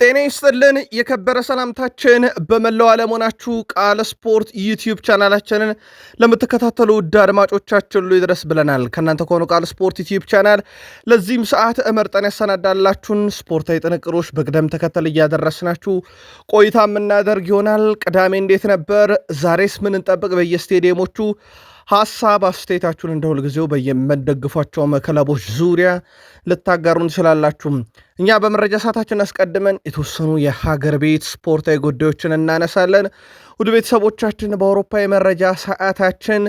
ጤና ይስጥልን የከበረ ሰላምታችን በመላው ዓለም ሆናችሁ ቃል ስፖርት ዩቲዩብ ቻናላችንን ለምትከታተሉ ውድ አድማጮቻችን ሁሉ ይድረስ ብለናል። ከእናንተ ከሆኑ ቃል ስፖርት ዩቲዩብ ቻናል ለዚህም ሰዓት መርጠን ያሰናዳላችሁን ስፖርታዊ ጥንቅሮች በቅደም ተከተል እያደረስናችሁ ቆይታ የምናደርግ ይሆናል። ቅዳሜ እንዴት ነበር? ዛሬስ ምን እንጠብቅ? በየስቴዲየሞቹ ሐሳብ አስተያየታችሁን እንደ ሁልጊዜው በየምትደግፏቸው ክለቦች ዙሪያ ልታጋሩን ትችላላችሁ። እኛ በመረጃ ሰዓታችን አስቀድመን የተወሰኑ የሀገር ቤት ስፖርታዊ ጉዳዮችን እናነሳለን። ውድ ቤተሰቦቻችን በአውሮፓ የመረጃ ሰዓታችን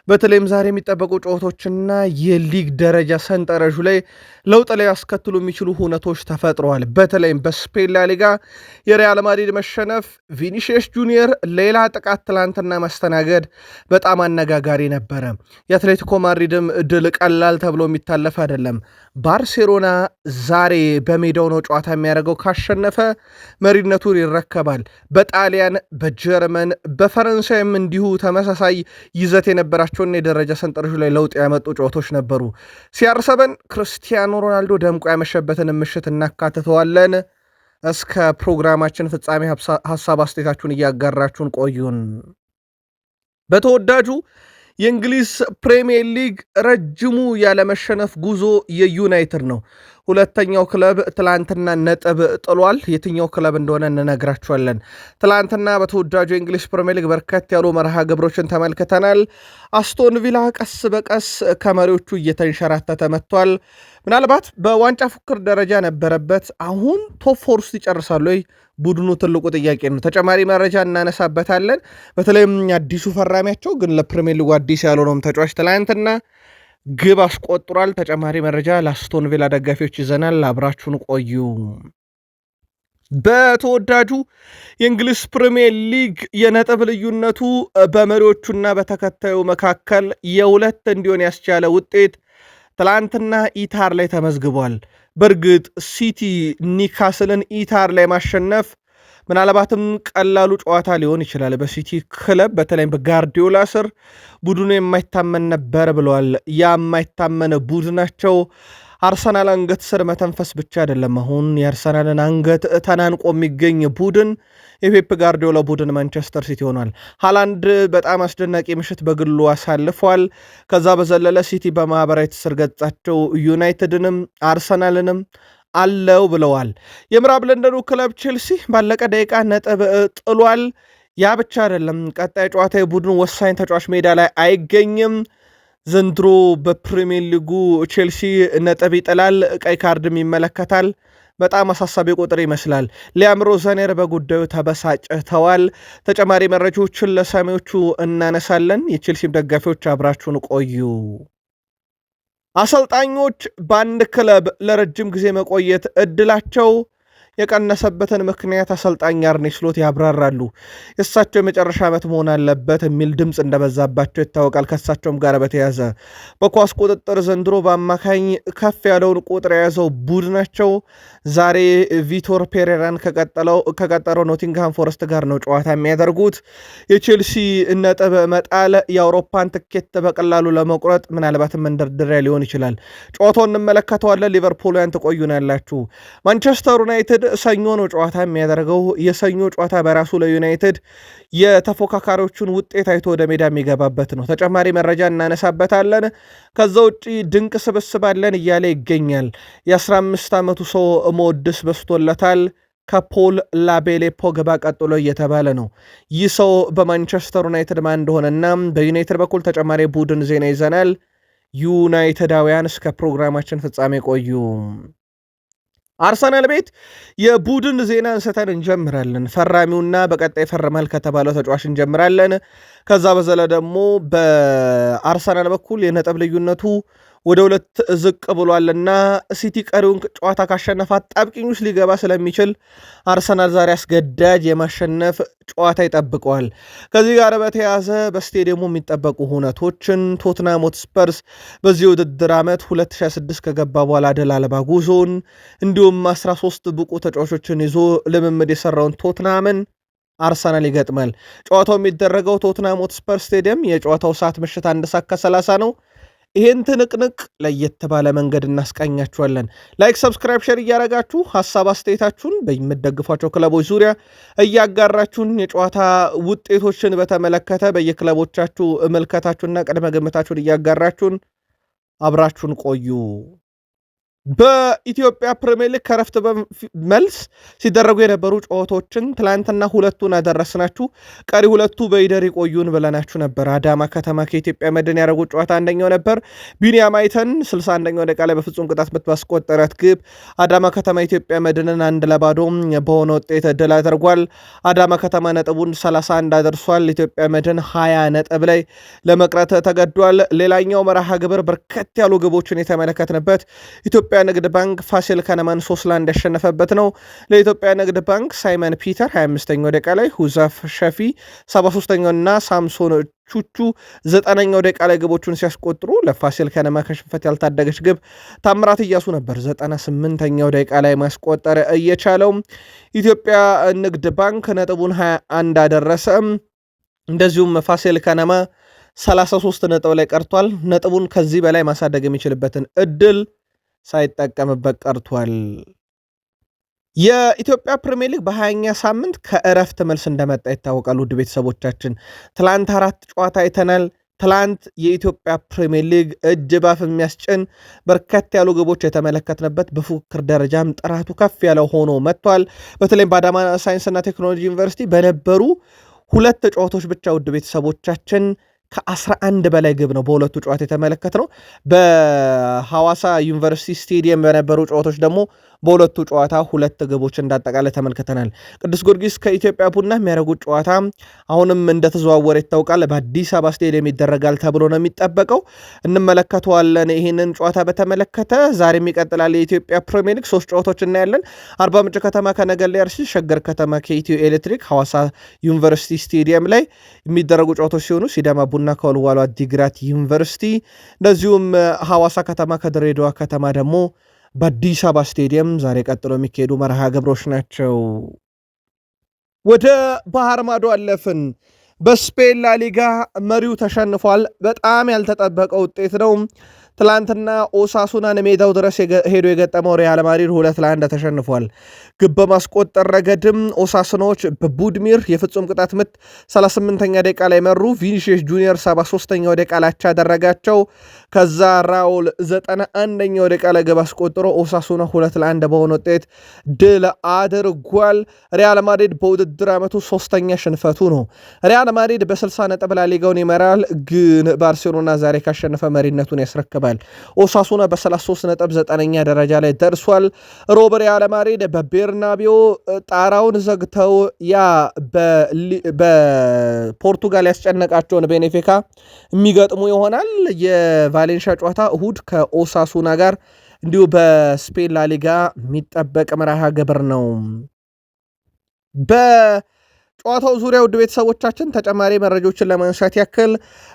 በተለይም ዛሬ የሚጠበቁ ጨዋታዎችና የሊግ ደረጃ ሰንጠረዡ ላይ ለውጥ ላይ ያስከትሉ የሚችሉ ሁነቶች ተፈጥረዋል። በተለይም በስፔን ላሊጋ የሪያል ማድሪድ መሸነፍ፣ ቪኒሺየስ ጁኒየር ሌላ ጥቃት ትላንትና ማስተናገድ በጣም አነጋጋሪ ነበረ። የአትሌቲኮ ማድሪድም ድል ቀላል ተብሎ የሚታለፍ አይደለም። ባርሴሎና ዛሬ በሜዳው ነው ጨዋታ የሚያደርገው። ካሸነፈ መሪነቱን ይረከባል። በጣሊያን፣ በጀርመን፣ በፈረንሳይም እንዲሁ ተመሳሳይ ይዘት የነበራቸውና የደረጃ ሰንጠረዡ ላይ ለውጥ ያመጡ ጨዋታዎች ነበሩ። ሲያርሰበን ክርስቲያኖ ሮናልዶ ደምቆ ያመሸበትን ምሽት እናካትተዋለን። እስከ ፕሮግራማችን ፍጻሜ ሀሳብ አስተያየታችሁን እያጋራችሁን ቆዩን። በተወዳጁ የእንግሊዝ ፕሪሚየር ሊግ ረጅሙ ያለመሸነፍ ጉዞ የዩናይትድ ነው። ሁለተኛው ክለብ ትላንትና ነጥብ ጥሏል። የትኛው ክለብ እንደሆነ እንነግራችኋለን። ትላንትና በተወዳጁ የእንግሊዝ ፕሪሚየር ሊግ በርከት ያሉ መርሃ ግብሮችን ተመልክተናል። አስቶን ቪላ ቀስ በቀስ ከመሪዎቹ እየተንሸራተተ መጥቷል። ምናልባት በዋንጫ ፉክር ደረጃ ነበረበት። አሁን ቶፕ ፎር ውስጥ ይጨርሳሉ ወይ? ቡድኑ ትልቁ ጥያቄ ነው። ተጨማሪ መረጃ እናነሳበታለን። በተለይም አዲሱ ፈራሚያቸው ግን ለፕሪሚየር ሊጉ አዲስ ያልሆነውም ተጫዋች ትላንትና ግብ አስቆጥሯል። ተጨማሪ መረጃ ለአስቶን ቪላ ደጋፊዎች ይዘናል። አብራችሁን ቆዩ። በተወዳጁ የእንግሊዝ ፕሪሚየር ሊግ የነጥብ ልዩነቱ በመሪዎቹና በተከታዩ መካከል የሁለት እንዲሆን ያስቻለ ውጤት ትላንትና ኢታር ላይ ተመዝግቧል። በእርግጥ ሲቲ ኒካስልን ኢታር ላይ ማሸነፍ ምናልባትም ቀላሉ ጨዋታ ሊሆን ይችላል። በሲቲ ክለብ በተለይም በጋርዲዮላ ስር ቡድኑ የማይታመን ነበር ብለዋል። ያ የማይታመን ቡድናቸው አርሰናል አንገት ስር መተንፈስ ብቻ አይደለም። አሁን የአርሰናልን አንገት ተናንቆ የሚገኝ ቡድን የፔፕ ጋርዲዮላ ቡድን ማንቸስተር ሲቲ ሆኗል። ሃላንድ በጣም አስደናቂ ምሽት በግሉ አሳልፏል። ከዛ በዘለለ ሲቲ በማህበራዊ ትስስር ገጻቸው ዩናይትድንም አርሰናልንም አለው ብለዋል። የምዕራብ ለንደኑ ክለብ ቼልሲ ባለቀ ደቂቃ ነጥብ ጥሏል። ያ ብቻ አይደለም። ቀጣይ ጨዋታ የቡድኑ ወሳኝ ተጫዋች ሜዳ ላይ አይገኝም። ዘንድሮ በፕሪሚየር ሊጉ ቼልሲ ነጥብ ይጥላል፣ ቀይ ካርድም ይመለከታል። በጣም አሳሳቢ ቁጥር ይመስላል። ሊያም ሮዘኔር በጉዳዩ ተበሳጭተዋል። ተጨማሪ መረጃዎችን ለሰሚዎቹ እናነሳለን። የቼልሲም ደጋፊዎች አብራችሁን ቆዩ። አሰልጣኞች በአንድ ክለብ ለረጅም ጊዜ መቆየት እድላቸው የቀነሰበትን ምክንያት አሰልጣኝ አርኔ ስሎት ያብራራሉ። የእሳቸው የመጨረሻ ዓመት መሆን አለበት የሚል ድምፅ እንደበዛባቸው ይታወቃል። ከእሳቸውም ጋር በተያዘ በኳስ ቁጥጥር ዘንድሮ በአማካኝ ከፍ ያለውን ቁጥር የያዘው ቡድናቸው ዛሬ ቪቶር ፔሬራን ከቀጠረው ኖቲንግሃም ፎረስት ጋር ነው ጨዋታ የሚያደርጉት። የቼልሲ ነጥብ መጣል የአውሮፓን ትኬት በቀላሉ ለመቁረጥ ምናልባትም መንደርደሪያ ሊሆን ይችላል። ጨዋታውን እንመለከተዋለን። ሊቨርፑልያን ትቆዩናላችሁ። ማንቸስተር ዩናይትድ ሰኞ ነው ጨዋታ የሚያደርገው። የሰኞ ጨዋታ በራሱ ለዩናይትድ የተፎካካሪዎቹን ውጤት አይቶ ወደ ሜዳ የሚገባበት ነው። ተጨማሪ መረጃ እናነሳበታለን። ከዛ ውጭ ድንቅ ስብስባለን እያለ ይገኛል። የ15 ዓመቱ ሰው ሞድስ በስቶለታል። ከፖል ላቤሌ ፖግባ ቀጥሎ እየተባለ ነው። ይህ ሰው በማንቸስተር ዩናይትድ ማን እንደሆነና በዩናይትድ በኩል ተጨማሪ ቡድን ዜና ይዘናል። ዩናይትዳውያን እስከ ፕሮግራማችን ፍጻሜ ቆዩ። አርሰናል ቤት የቡድን ዜና እንሰተን እንጀምራለን። ፈራሚውና በቀጣይ ፈርማል ከተባለው ተጫዋች እንጀምራለን። ከዛ በዘለ ደግሞ በአርሰናል በኩል የነጥብ ልዩነቱ ወደ 2 ዝቅ ብሏልና ሲቲ ቀሪውን ጨዋታ ካሸነፋት ጣብቂኝ ውስጥ ሊገባ ስለሚችል አርሰናል ዛሬ አስገዳጅ የማሸነፍ ጨዋታ ይጠብቀዋል። ከዚህ ጋር በተያያዘ በስቴዲየሙ የሚጠበቁ ሁነቶችን ቶትናም ሆትስፐርስ በዚህ ውድድር ዓመት 2026 ከገባ በኋላ ድል አልባ ጉዞን እንዲሁም 13 ብቁ ተጫዋቾችን ይዞ ልምምድ የሰራውን ቶትናምን አርሰናል ይገጥማል። ጨዋታው የሚደረገው ቶትናም ሆትስፐርስ ስቴዲየም የጨዋታው ሰዓት ምሽት 1 ሰዓት ከ30 ነው። ይሄን ትንቅንቅ ለየት ባለ መንገድ እናስቃኛችኋለን። ላይክ፣ ሰብስክራይብ፣ ሼር እያረጋችሁ ሐሳብ አስተያየታችሁን በምትደግፏቸው ክለቦች ዙሪያ እያጋራችሁን የጨዋታ ውጤቶችን በተመለከተ በየክለቦቻችሁ ምልከታችሁና ቅድመ ግምታችሁን እያጋራችሁን አብራችሁን ቆዩ። በኢትዮጵያ ፕሪሚየር ሊግ ከረፍት መልስ ሲደረጉ የነበሩ ጨዋታዎችን ትላንትና ሁለቱን አደረስናችሁ። ቀሪ ሁለቱ በይደር ይቆዩን ብለናችሁ ነበር። አዳማ ከተማ ከኢትዮጵያ መድን ያደረጉት ጨዋታ አንደኛው ነበር። ቢኒያም አይተን 61ኛው ደቂቃ ላይ በፍጹም ቅጣት ምት ባስቆጠራት ግብ አዳማ ከተማ ኢትዮጵያ መድንን 1-0 በሆነ ውጤት ድል አድርጓል። አዳማ ከተማ ነጥቡን 31 አደርሷል። ኢትዮጵያ መድን 20 ነጥብ ላይ ለመቅረት ተገዷል። ሌላኛው መርሃ ግብር በርከት ያሉ ግቦችን የተመለከትንበት ኢትዮጵያ ንግድ ባንክ ፋሲል ከነማን 3-1 ያሸነፈበት ነው። ለኢትዮጵያ ንግድ ባንክ ሳይመን ፒተር 25ኛው ደቂቃ ላይ፣ ሁዛፍ ሸፊ 73ኛው እና ሳምሶን ቹቹ 9ኛው ደቂቃ ላይ ግቦቹን ሲያስቆጥሩ ለፋሲል ከነማ ከሽንፈት ያልታደገች ግብ ታምራት እያሱ ነበር 98ኛው ደቂቃ ላይ ማስቆጠር እየቻለው። ኢትዮጵያ ንግድ ባንክ ነጥቡን 21 አደረሰ። እንደዚሁም ፋሲል ከነማ 33 ነጥብ ላይ ቀርቷል። ነጥቡን ከዚህ በላይ ማሳደግ የሚችልበትን እድል ሳይጠቀምበት ቀርቷል። የኢትዮጵያ ፕሪሚየር ሊግ በ20ኛ ሳምንት ከእረፍት መልስ እንደመጣ ይታወቃል። ውድ ቤተሰቦቻችን ትላንት 4 ጨዋታ አይተናል። ትላንት የኢትዮጵያ ፕሪሚየር ሊግ እጅ ባፍ የሚያስጭን በርከት ያሉ ግቦች የተመለከትንበት በፉክክር ደረጃም ጥራቱ ከፍ ያለው ሆኖ መጥቷል። በተለይም በአዳማ ሳይንስና ቴክኖሎጂ ዩኒቨርሲቲ በነበሩ 2 ጨዋታዎች ብቻ ውድ ቤተሰቦቻችን ከ11 በላይ ግብ ነው በሁለቱ ጨዋታ የተመለከትነው። በሐዋሳ ዩኒቨርሲቲ ስቴዲየም በነበሩ ጨዋታዎች ደግሞ በሁለቱ ጨዋታ 2 ግቦች እንዳጠቃላይ ተመልክተናል። ቅዱስ ጊዮርጊስ ከኢትዮጵያ ቡና የሚያደርጉት ጨዋታ አሁንም እንደተዘዋወረ ይታወቃል። በአዲስ አበባ ስቴዲየም ይደረጋል ተብሎ ነው የሚጠበቀው። እንመለከተዋለን። ይህንን ጨዋታ በተመለከተ ዛሬም ይቀጥላል የኢትዮጵያ ፕሪሚየር ሊግ 3 ጨዋታዎች እናያለን። አርባ ምንጭ ከተማ ከነገሌ አርሲ፣ ሸገር ከተማ ከኢትዮ ኤሌክትሪክ ሐዋሳ ዩኒቨርሲቲ ስቴዲየም ላይ የሚደረጉ ጨዋታዎች ሲሆኑ ሲዳማ ቡና ከወልዋሎ ዓዲግራት ዩኒቨርሲቲ፣ እንደዚሁም ሐዋሳ ከተማ ከድሬዳዋ ከተማ ደግሞ በአዲስ አበባ ስቴዲየም ዛሬ ቀጥሎ የሚካሄዱ መርሃ ግብሮች ናቸው። ወደ ባህር ማዶ አለፍን። በስፔን ላሊጋ መሪው ተሸንፏል። በጣም ያልተጠበቀ ውጤት ነው። ትላንትና ኦሳሱናን ሜዳው ድረስ ሄዶ የገጠመው ሪያል ማድሪድ 2-1 ተሸንፏል። ግብ በማስቆጠር ረገድም ኦሳሱናዎች በቡድሚር የፍጹም ቅጣት ምት 38ኛ ደቂቃ ላይ መሩ። ቪኒሺየስ ጁኒየር 73ኛው ደቂቃ ላይ አቻ አደረጋቸው። ከዛ ራውል 91ኛው ደቂቃ ላይ ግብ አስቆጥሮ ኦሳሱና 2-1 በሆነ ውጤት ድል አድርጓል። ሪያል ማድሪድ በውድድር ዓመቱ 3ኛ ሽንፈቱ ነው። ሪያል ማድሪድ በ60 ነጥብ ላሊጋውን ይመራል፣ ግን ባርሴሎና ዛሬ ካሸነፈ መሪነቱን ያስረክባል። ኦሳሱና በ33 ነጥብ 9ኛ ደረጃ ላይ ደርሷል። ሮብ ሪያል ማድሪድ በቤርናቢዮ ጣራውን ዘግተው ያ በፖርቱጋል ያስጨነቃቸውን ቤኔፊካ የሚገጥሙ ይሆናል። የቫሌንሻ ጨዋታ እሁድ ከኦሳሱና ጋር እንዲሁ በስፔን ላሊጋ የሚጠበቅ መርሃ ግብር ነው። ጨዋታው ዙሪያ ውድ ቤተሰቦቻችን ተጨማሪ መረጃዎችን ለማንሳት ያክል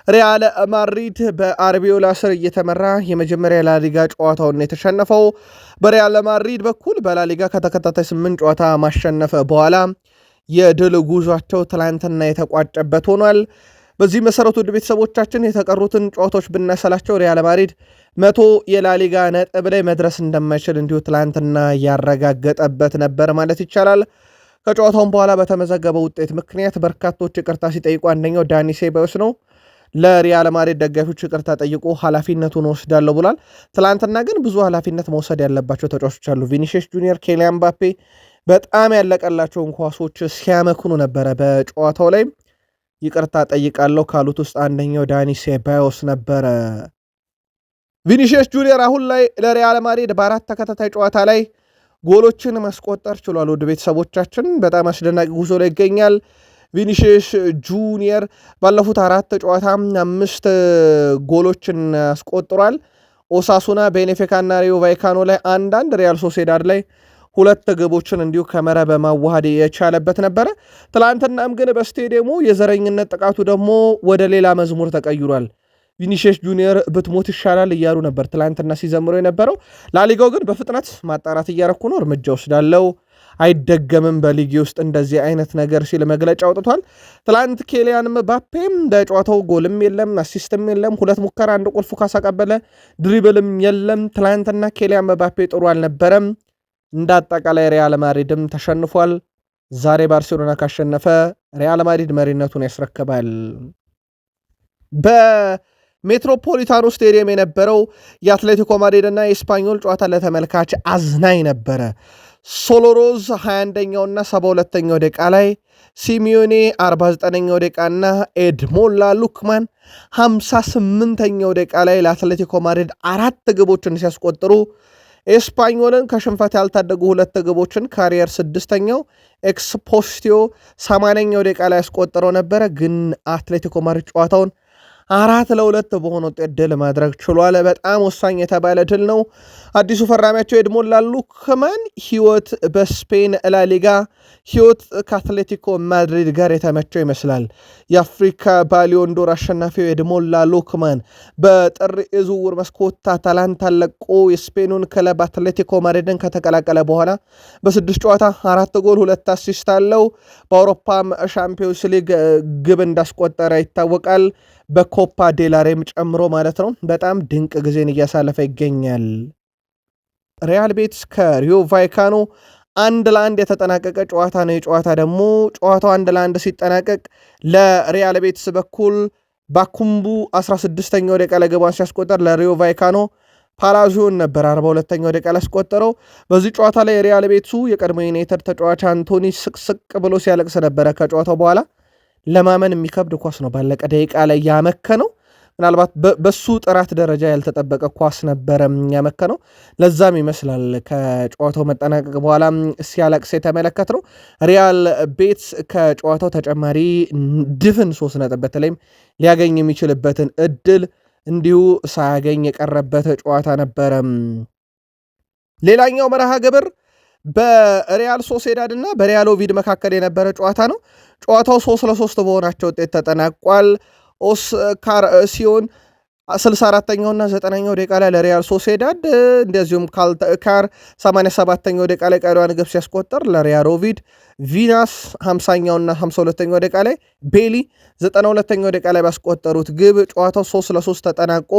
ሪያል ማድሪድ በአርቢዮላ ስር እየተመራ የመጀመሪያ ላሊጋ ጨዋታውን የተሸነፈው። በሪያል ማድሪድ በኩል በላሊጋ ከተከታታይ 8 ጨዋታ ማሸነፈ በኋላ የድል ጉዟቸው ትላንትና የተቋጨበት ሆኗል። በዚህ መሰረቱ ውድ ቤተሰቦቻችን የተቀሩትን ጨዋታዎች ብናሰላቸው ሪያል ማድሪድ 100 የላሊጋ ነጥብ ላይ መድረስ እንደማይችል እንዲሁ ትላንትና ያረጋገጠበት ነበር ማለት ይቻላል። ከጨዋታውን በኋላ በተመዘገበ ውጤት ምክንያት በርካቶች ይቅርታ ሲጠይቁ አንደኛው ዳኒ ሴባዮስ ነው። ለሪያል ማድሪድ ደጋፊዎች ይቅርታ ጠይቆ ኃላፊነቱን ወስዳለሁ ብሏል። ትላንትና ግን ብዙ ኃላፊነት መውሰድ ያለባቸው ተጫዋቾች አሉ። ቪኒሺየስ ጁኒየር፣ ኬሊያን ምባፔ በጣም ያለቀላቸውን ኳሶች ሲያመክኑ ነበረ። በጨዋታው ላይ ይቅርታ ጠይቃለሁ ካሉት ውስጥ አንደኛው ዳኒ ሴባዮስ ነበረ። ቪኒሺየስ ጁኒየር አሁን ላይ ለሪያል ማድሪድ በ4 ተከታታይ ጨዋታ ላይ ጎሎችን ማስቆጠር ችሏል። ወደ ቤተሰቦቻችን በጣም አስደናቂ ጉዞ ላይ ይገኛል። ቪኒሺየስ ጁኒየር ባለፉት 4 ጨዋታ 5 ጎሎችን አስቆጥሯል። ኦሳሱና፣ ቤኔፊካና ሪዮ ቫይካኖ ላይ አንዳንድ፣ ሪያል ሶሴዳድ ላይ 2 ግቦችን እንዲሁ ከመረብ በማዋሃድ የቻለበት ነበረ። ትላንትናም ግን በስቴዲየሙ የዘረኝነት ጥቃቱ ደግሞ ወደ ሌላ መዝሙር ተቀይሯል። ቪኒሺየስ ጁኒየር ብትሞት ይሻላል እያሉ ነበር ትላንትና ሲዘምሩ የነበረው። ላሊጋው ግን በፍጥነት ማጣራት እያረኩ ነው፣ እርምጃ ወስዳለው፣ አይደገምም በሊግ ውስጥ እንደዚህ አይነት ነገር ሲል መግለጫ አውጥቷል። ትላንት ኬሊያን ምባፔም በጨዋታው ጎልም የለም አሲስትም የለም፣ 2 ሙከራ 1 ቁልፍ ኳስ አቀበለ፣ ድሪብልም የለም። ትላንትና ኬሊያን ምባፔ ጥሩ አልነበረም። እንደ አጠቃላይ ሪያል ማድሪድም ተሸንፏል። ዛሬ ባርሴሎና ካሸነፈ ሪያል ማድሪድ መሪነቱን ያስረክባል። በሜትሮፖሊታኖ ስቴዲየም የነበረው የአትሌቲኮ ማድሪድ እና የስፓኞል ጨዋታ ለተመልካች አዝናኝ ነበረ። ሶሎሮዝ 21ኛውና 72ኛው ደቂቃ ላይ፣ ሲሚዮኔ 49ኛው ደቂቃና ኤድሞላ ሉክማን 58ኛው ደቂቃ ላይ ለአትሌቲኮ ማድሪድ 4 ግቦችን ሲያስቆጥሩ ኤስፓኞልን ከሽንፈት ያልታደጉ 2 ግቦችን ካሪየር 6ኛው ኤክስፖስቲዮ 80ኛው ደቂቃ ላይ ያስቆጠረው ነበረ። ግን አትሌቲኮ ማድሪድ ጨዋታውን 4-2 በሆነ ውጤት ድል ማድረግ ችሏል። በጣም ወሳኝ የተባለ ድል ነው። አዲሱ ፈራሚያቸው ኤድሞላ ሉክማን ህይወት በስፔን ላሊጋ ህይወት ከአትሌቲኮ ማድሪድ ጋር የተመቸው ይመስላል። የአፍሪካ ባሊዮን ዶር አሸናፊው ኤድሞላ ሉክማን በጥር የዝውውር መስኮት አታላንታን ለቆ የስፔኑን ክለብ አትሌቲኮ ማድሪድን ከተቀላቀለ በኋላ በ6 ጨዋታ 4 ጎል 2 አሲስት አለው። በአውሮፓም ሻምፒዮንስ ሊግ ግብ እንዳስቆጠረ ይታወቃል። በኮፓ ዴላሬም ጨምሮ ማለት ነው። በጣም ድንቅ ጊዜን እያሳለፈ ይገኛል። ሪያል ቤቲስ ከሪዮ ቫይካኖ 1-1 የተጠናቀቀ ጨዋታ ነው። የጨዋታ ደግሞ ጨዋታው 1-1 ሲጠናቀቅ ለሪያል ቤቲስ በኩል ባኩምቡ 16ኛው ደቂቃ ላይ ግቧን ሲያስቆጠር ለሪዮ ቫይካኖ ፓላዚዮን ነበር 42ኛው ደቂቃ ላይ ያስቆጠረው። በዚህ ጨዋታ ላይ የሪያል ቤቲሱ የቀድሞ ዩናይትድ ተጫዋች አንቶኒ ስቅስቅ ብሎ ሲያለቅስ ነበረ። ከጨዋታው በኋላ ለማመን የሚከብድ ኳስ ነው ባለቀ ደቂቃ ላይ ያመከነው። ምናልባት በሱ ጥራት ደረጃ ያልተጠበቀ ኳስ ነበረ ያመከነው። ለዛም ይመስላል ከጨዋታው መጠናቀቅ በኋላ ሲያለቅስ የተመለከትነው። ሪያል ቤቲስ ከጨዋታው ተጨማሪ ድፍን 3 ነጥብ በተለይም ሊያገኝ የሚችልበትን እድል እንዲሁ ሳያገኝ የቀረበት ጨዋታ ነበረ። ሌላኛው መርሃ ግብር በሪያል ሶሴዳድ እና በሪያል ኦቪድ መካከል የነበረ ጨዋታ ነው። ጨዋታው 3-3 በሆናቸው ውጤት ተጠናቋል። ኦስካር ሲሆን 64ኛውና 90ኛው ደቂቃ ላይ ለሪያል ሶሴዳድ፣ እንደዚሁም ካልተካር 87ኛው ደቂቃ ላይ ቀሪዋን ግብ ሲያስቆጠር ለሪያል ኦቪድ፣ ቪናስ 50ኛውና 52ኛው ደቂቃ ላይ፣ ቤሊ 92ኛው ደቂቃ ላይ ባስቆጠሩት ግብ ጨዋታው 3-3 ተጠናቆ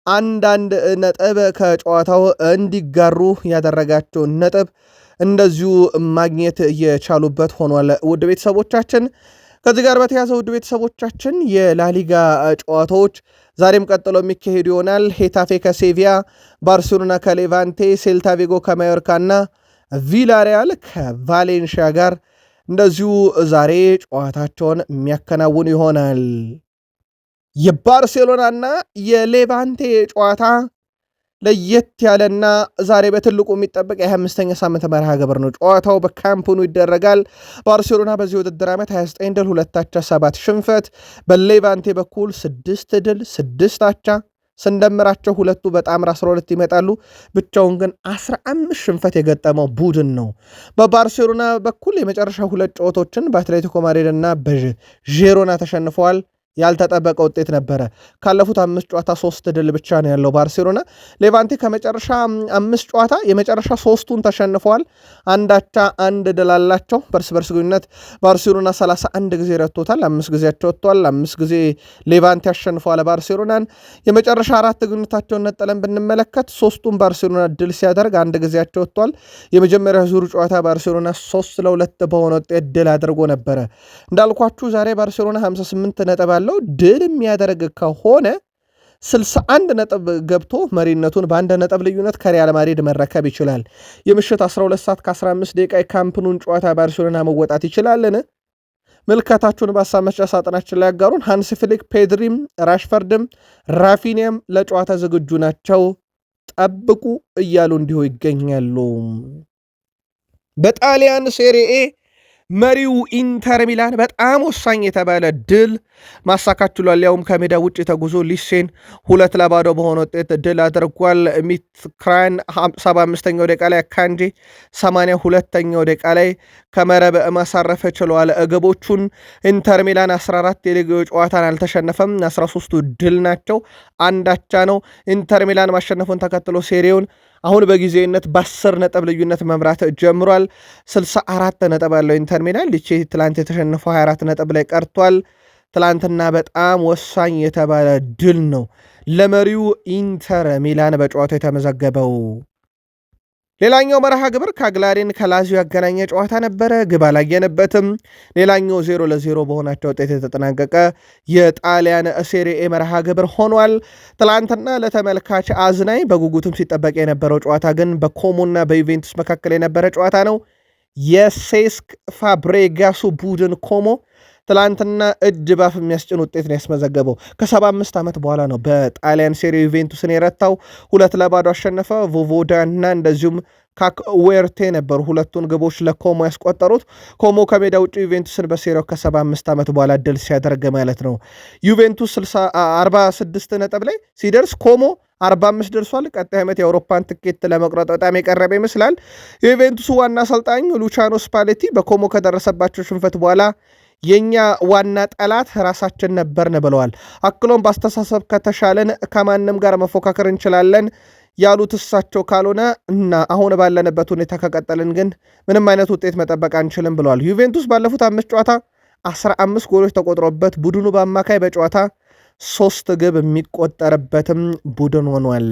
1 ነጥብ ከጨዋታው እንዲጋሩ ያደረጋቸውን ነጥብ እንደዚሁ ማግኘት የቻሉበት ሆኗል። ውድ ቤተሰቦቻችን ከዚህ ጋር በተያዘ ውድ ቤተሰቦቻችን የላሊጋ ጨዋታዎች ዛሬም ቀጥሎ የሚካሄዱ ይሆናል። ሄታፌ ከሴቪያ፣ ባርሴሎና ከሌቫንቴ፣ ሴልታ ቪጎ ከማዮርካ እና ቪላሪያል ከቫሌንሺያ ጋር እንደዚሁ ዛሬ ጨዋታቸውን የሚያከናውኑ ይሆናል። የባርሴሎናና የሌቫንቴ ጨዋታ ለየት ያለና ዛሬ በትልቁ የሚጠበቅ የ25ኛ ሳምንት መርሃ ግብር ነው። ጨዋታው በካምፕኑ ይደረጋል። ባርሴሎና በዚህ ውድድር ዓመት 29 ድል 2 አቻ 7 ሽንፈት፣ በሌቫንቴ በኩል 6 ድል 6 አቻ ስንደምራቸው ሁለቱ በጣምራ 12 ይመጣሉ። ብቻውን ግን 15 ሽንፈት የገጠመው ቡድን ነው። በባርሴሎና በኩል የመጨረሻ 2 ጨዋታዎችን በአትሌቲኮ ማድሪድ እና በዢሮና ተሸንፈዋል። ያልተጠበቀ ውጤት ነበረ። ካለፉት 5 ጨዋታ 3 ድል ብቻ ነው ያለው ባርሴሎና። ሌቫንቴ ከመጨረሻ 5 ጨዋታ የመጨረሻ 3ቱን ተሸንፈዋል። 1 አቻ 1 ድል አላቸው። በርስ በርስ ግንኙነት ባርሴሎና 31 ጊዜ ረቶታል፣ 5 ጊዜያቸው ወጥቷል። 5 ጊዜ ሌቫንቴ አሸንፈዋል ባርሴሎናን። የመጨረሻ 4 ግንኙነታቸውን ነጠለን ብንመለከት 3ቱን ባርሴሎና ድል ሲያደርግ 1 ጊዜያቸው ወጥቷል። የመጀመሪያ ዙር ጨዋታ ባርሴሎና 3-2 በሆነ ውጤት ድል አድርጎ ነበረ። እንዳልኳችሁ ዛሬ ባርሴሎና 58 ነጥብ አለው። ድል የሚያደርግ ከሆነ 61 ነጥብ ገብቶ መሪነቱን በ1 ነጥብ ልዩነት ከሪያል ማድሪድ መረከብ ይችላል። የምሽት 12 ሰዓት ከ15 ደቂቃ የካምፕኑን ጨዋታ ባርሴሎና መወጣት ይችላልን? ምልከታችሁን በሀሳብ መስጫ ሳጥናችን ላይ ያጋሩን። ሃንሲ ፍሊክ፣ ፔድሪም፣ ራሽፈርድም ራፊኒያም ለጨዋታ ዝግጁ ናቸው፣ ጠብቁ እያሉ እንዲሁ ይገኛሉ። በጣሊያን ሴሪኤ መሪው ኢንተር ሚላን በጣም ወሳኝ የተባለ ድል ማሳካት ችሏል። ያውም ከሜዳ ውጭ ተጉዞ ሊሴን 2-0 በሆነ ውጤት ድል አድርጓል። ሚትክራን 75ኛው ደቂቃ ላይ፣ ካንጂ 82ኛው ደቂቃ ላይ ከመረብ ማሳረፍ ችለዋል ግቦቹን። ኢንተር ሚላን 14 የሊግ ጨዋታን አልተሸነፈም፣ 13ቱ ድል ናቸው፣ 1 አቻ ነው። ኢንተር ሚላን ማሸነፉን ተከትሎ ሴሪውን አሁን በጊዜነት በ10 ነጥብ ልዩነት መምራት ጀምሯል። 64 ነጥብ ያለው ኢንተር ሚላን ሊቼ ትላንት የተሸነፈው 24 ነጥብ ላይ ቀርቷል። ትላንትና በጣም ወሳኝ የተባለ ድል ነው ለመሪው ኢንተር ሚላን በጨዋታው የተመዘገበው። ሌላኛው መርሃ ግብር ካግላሪን ከላዚዮ ያገናኘ ጨዋታ ነበረ። ግብ አላየንበትም። ሌላኛው 0-0 በሆናቸው ውጤት የተጠናቀቀ የጣሊያን ሴሪኤ መርሃ ግብር ሆኗል። ትላንትና ለተመልካች አዝናኝ በጉጉትም ሲጠበቅ የነበረው ጨዋታ ግን በኮሞና በዩቬንቱስ መካከል የነበረ ጨዋታ ነው። የሴስክ ፋብሬጋሱ ቡድን ኮሞ ትላንትና እጅ ባፍ የሚያስጭን ውጤት ነው ያስመዘገበው። ከ75 ዓመት በኋላ ነው በጣሊያን ሴሪ ዩቬንቱስን የረታው። 2-0 አሸነፈ። ቮቮዳ እና እንደዚሁም ካክዌርቴ ነበሩ ሁለቱን ግቦች ለኮሞ ያስቆጠሩት። ኮሞ ከሜዳ ውጭ ዩቬንቱስን በሴሪያው ከ75 ዓመት በኋላ ድል ሲያደርግ ማለት ነው። ዩቬንቱስ 46 ነጥብ ላይ ሲደርስ ኮሞ 45 ደርሷል። ቀጣይ ዓመት የአውሮፓን ትኬት ለመቁረጥ በጣም የቀረበ ይመስላል። የዩቬንቱሱ ዋና አሰልጣኝ ሉቻኖ ስፓሌቲ በኮሞ ከደረሰባቸው ሽንፈት በኋላ የኛ ዋና ጠላት ራሳችን ነበርን ብለዋል። አክሎም በአስተሳሰብ ከተሻለን ከማንም ጋር መፎካከር እንችላለን ያሉት እሳቸው ካልሆነ እና አሁን ባለንበት ሁኔታ ከቀጠልን ግን ምንም አይነት ውጤት መጠበቅ አንችልም ብለዋል። ዩቬንቱስ ባለፉት 5 ጨዋታ 15 ጎሎች ተቆጥሮበት ቡድኑ በአማካይ በጨዋታ 3 ግብ የሚቆጠርበትም ቡድን ሆኗል።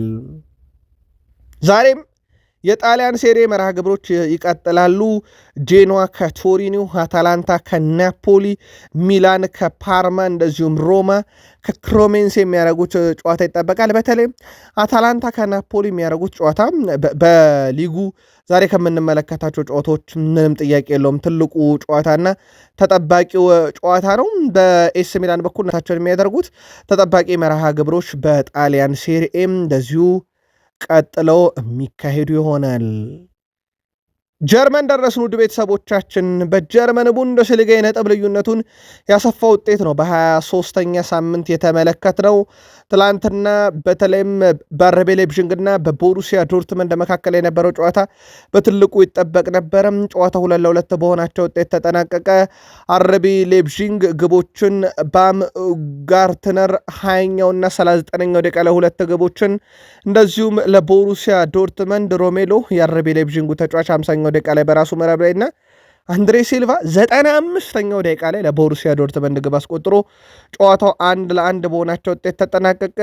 ዛሬም የጣሊያን ሴሪ መርሃ ግብሮች ይቀጥላሉ። ጄኖዋ ከቶሪኒዮ፣ አታላንታ ከናፖሊ፣ ሚላን ከፓርማ እንደዚሁም ሮማ ከክሮሜንስ የሚያደርጉት ጨዋታ ይጠበቃል። በተለይ አታላንታ ከናፖሊ የሚያደርጉት ጨዋታ በሊጉ ዛሬ ከምንመለከታቸው ጨዋታዎች ምንም ጥያቄ የለውም ትልቁ ጨዋታና ተጠባቂው ጨዋታ ነው። በኤስ ሚላን በኩል ናቸውን የሚያደርጉት ተጠባቂ መርሃ ግብሮች በጣሊያን ሴሪኤም እንደዚሁ ቀጥለው የሚካሄዱ ይሆናል። ጀርመን ደረስን። ውድ ቤተሰቦቻችን በጀርመን ቡንደስሊጋ የነጥብ ልዩነቱን ያሰፋ ውጤት ነው በ23ኛ ሳምንት የተመለከትነው። ትላንትና በተለይም በአርቢ ሌፕዥንግና በቦሩሲያ ዶርትመንድ መካከል የነበረው ጨዋታ በትልቁ ይጠበቅ ነበረ። ጨዋታ 2-2 በሆናቸው ውጤት ተጠናቀቀ። አርቢ ሌፕዥንግ ግቦችን ባም ጋርትነር 20ኛውና 39ኛው ደቂቃ ላይ 2 ግቦችን እንደዚሁም ለቦሩሲያ ዶርትመንድ ሮሜሎ የአርቢ ሌፕዥንጉ ተጫዋች 50ኛው ደቂቃ ላይ በራሱ መረብ ላይና አንድሬ ሲልቫ 95ኛው ደቂቃ ላይ ለቦሩሲያ ዶርትመንድ ግብ አስቆጥሮ ጨዋታው 1-1 በሆናቸው ውጤት ተጠናቀቀ።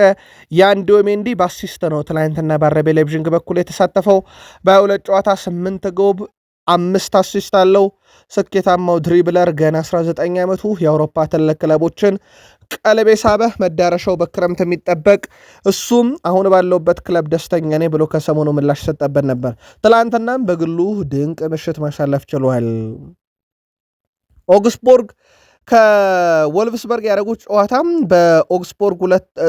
የአንዲዮ ሜንዲ በአሲስት ነው ትላንትና በአርቢ ሌፕዥንግ በኩል የተሳተፈው። በ2 ጨዋታ 8 ግብ 5 አሲስት አለው። ስኬታማው ድሪብለር ገና 19 ዓመቱ የአውሮፓ ትልቅ ክለቦችን ቀለቤ ሳበ። መዳረሻው በክረምት የሚጠበቅ እሱም አሁን ባለውበት ክለብ ደስተኛ ነኝ ብሎ ከሰሞኑ ምላሽ ሰጠበት ነበር። ትላንትናም በግሉ ድንቅ ምሽት ማሳለፍ ችሏል። ኦግስቦርግ ከወልፍስበርግ ያደረጉት ጨዋታም በኦግስቦርግ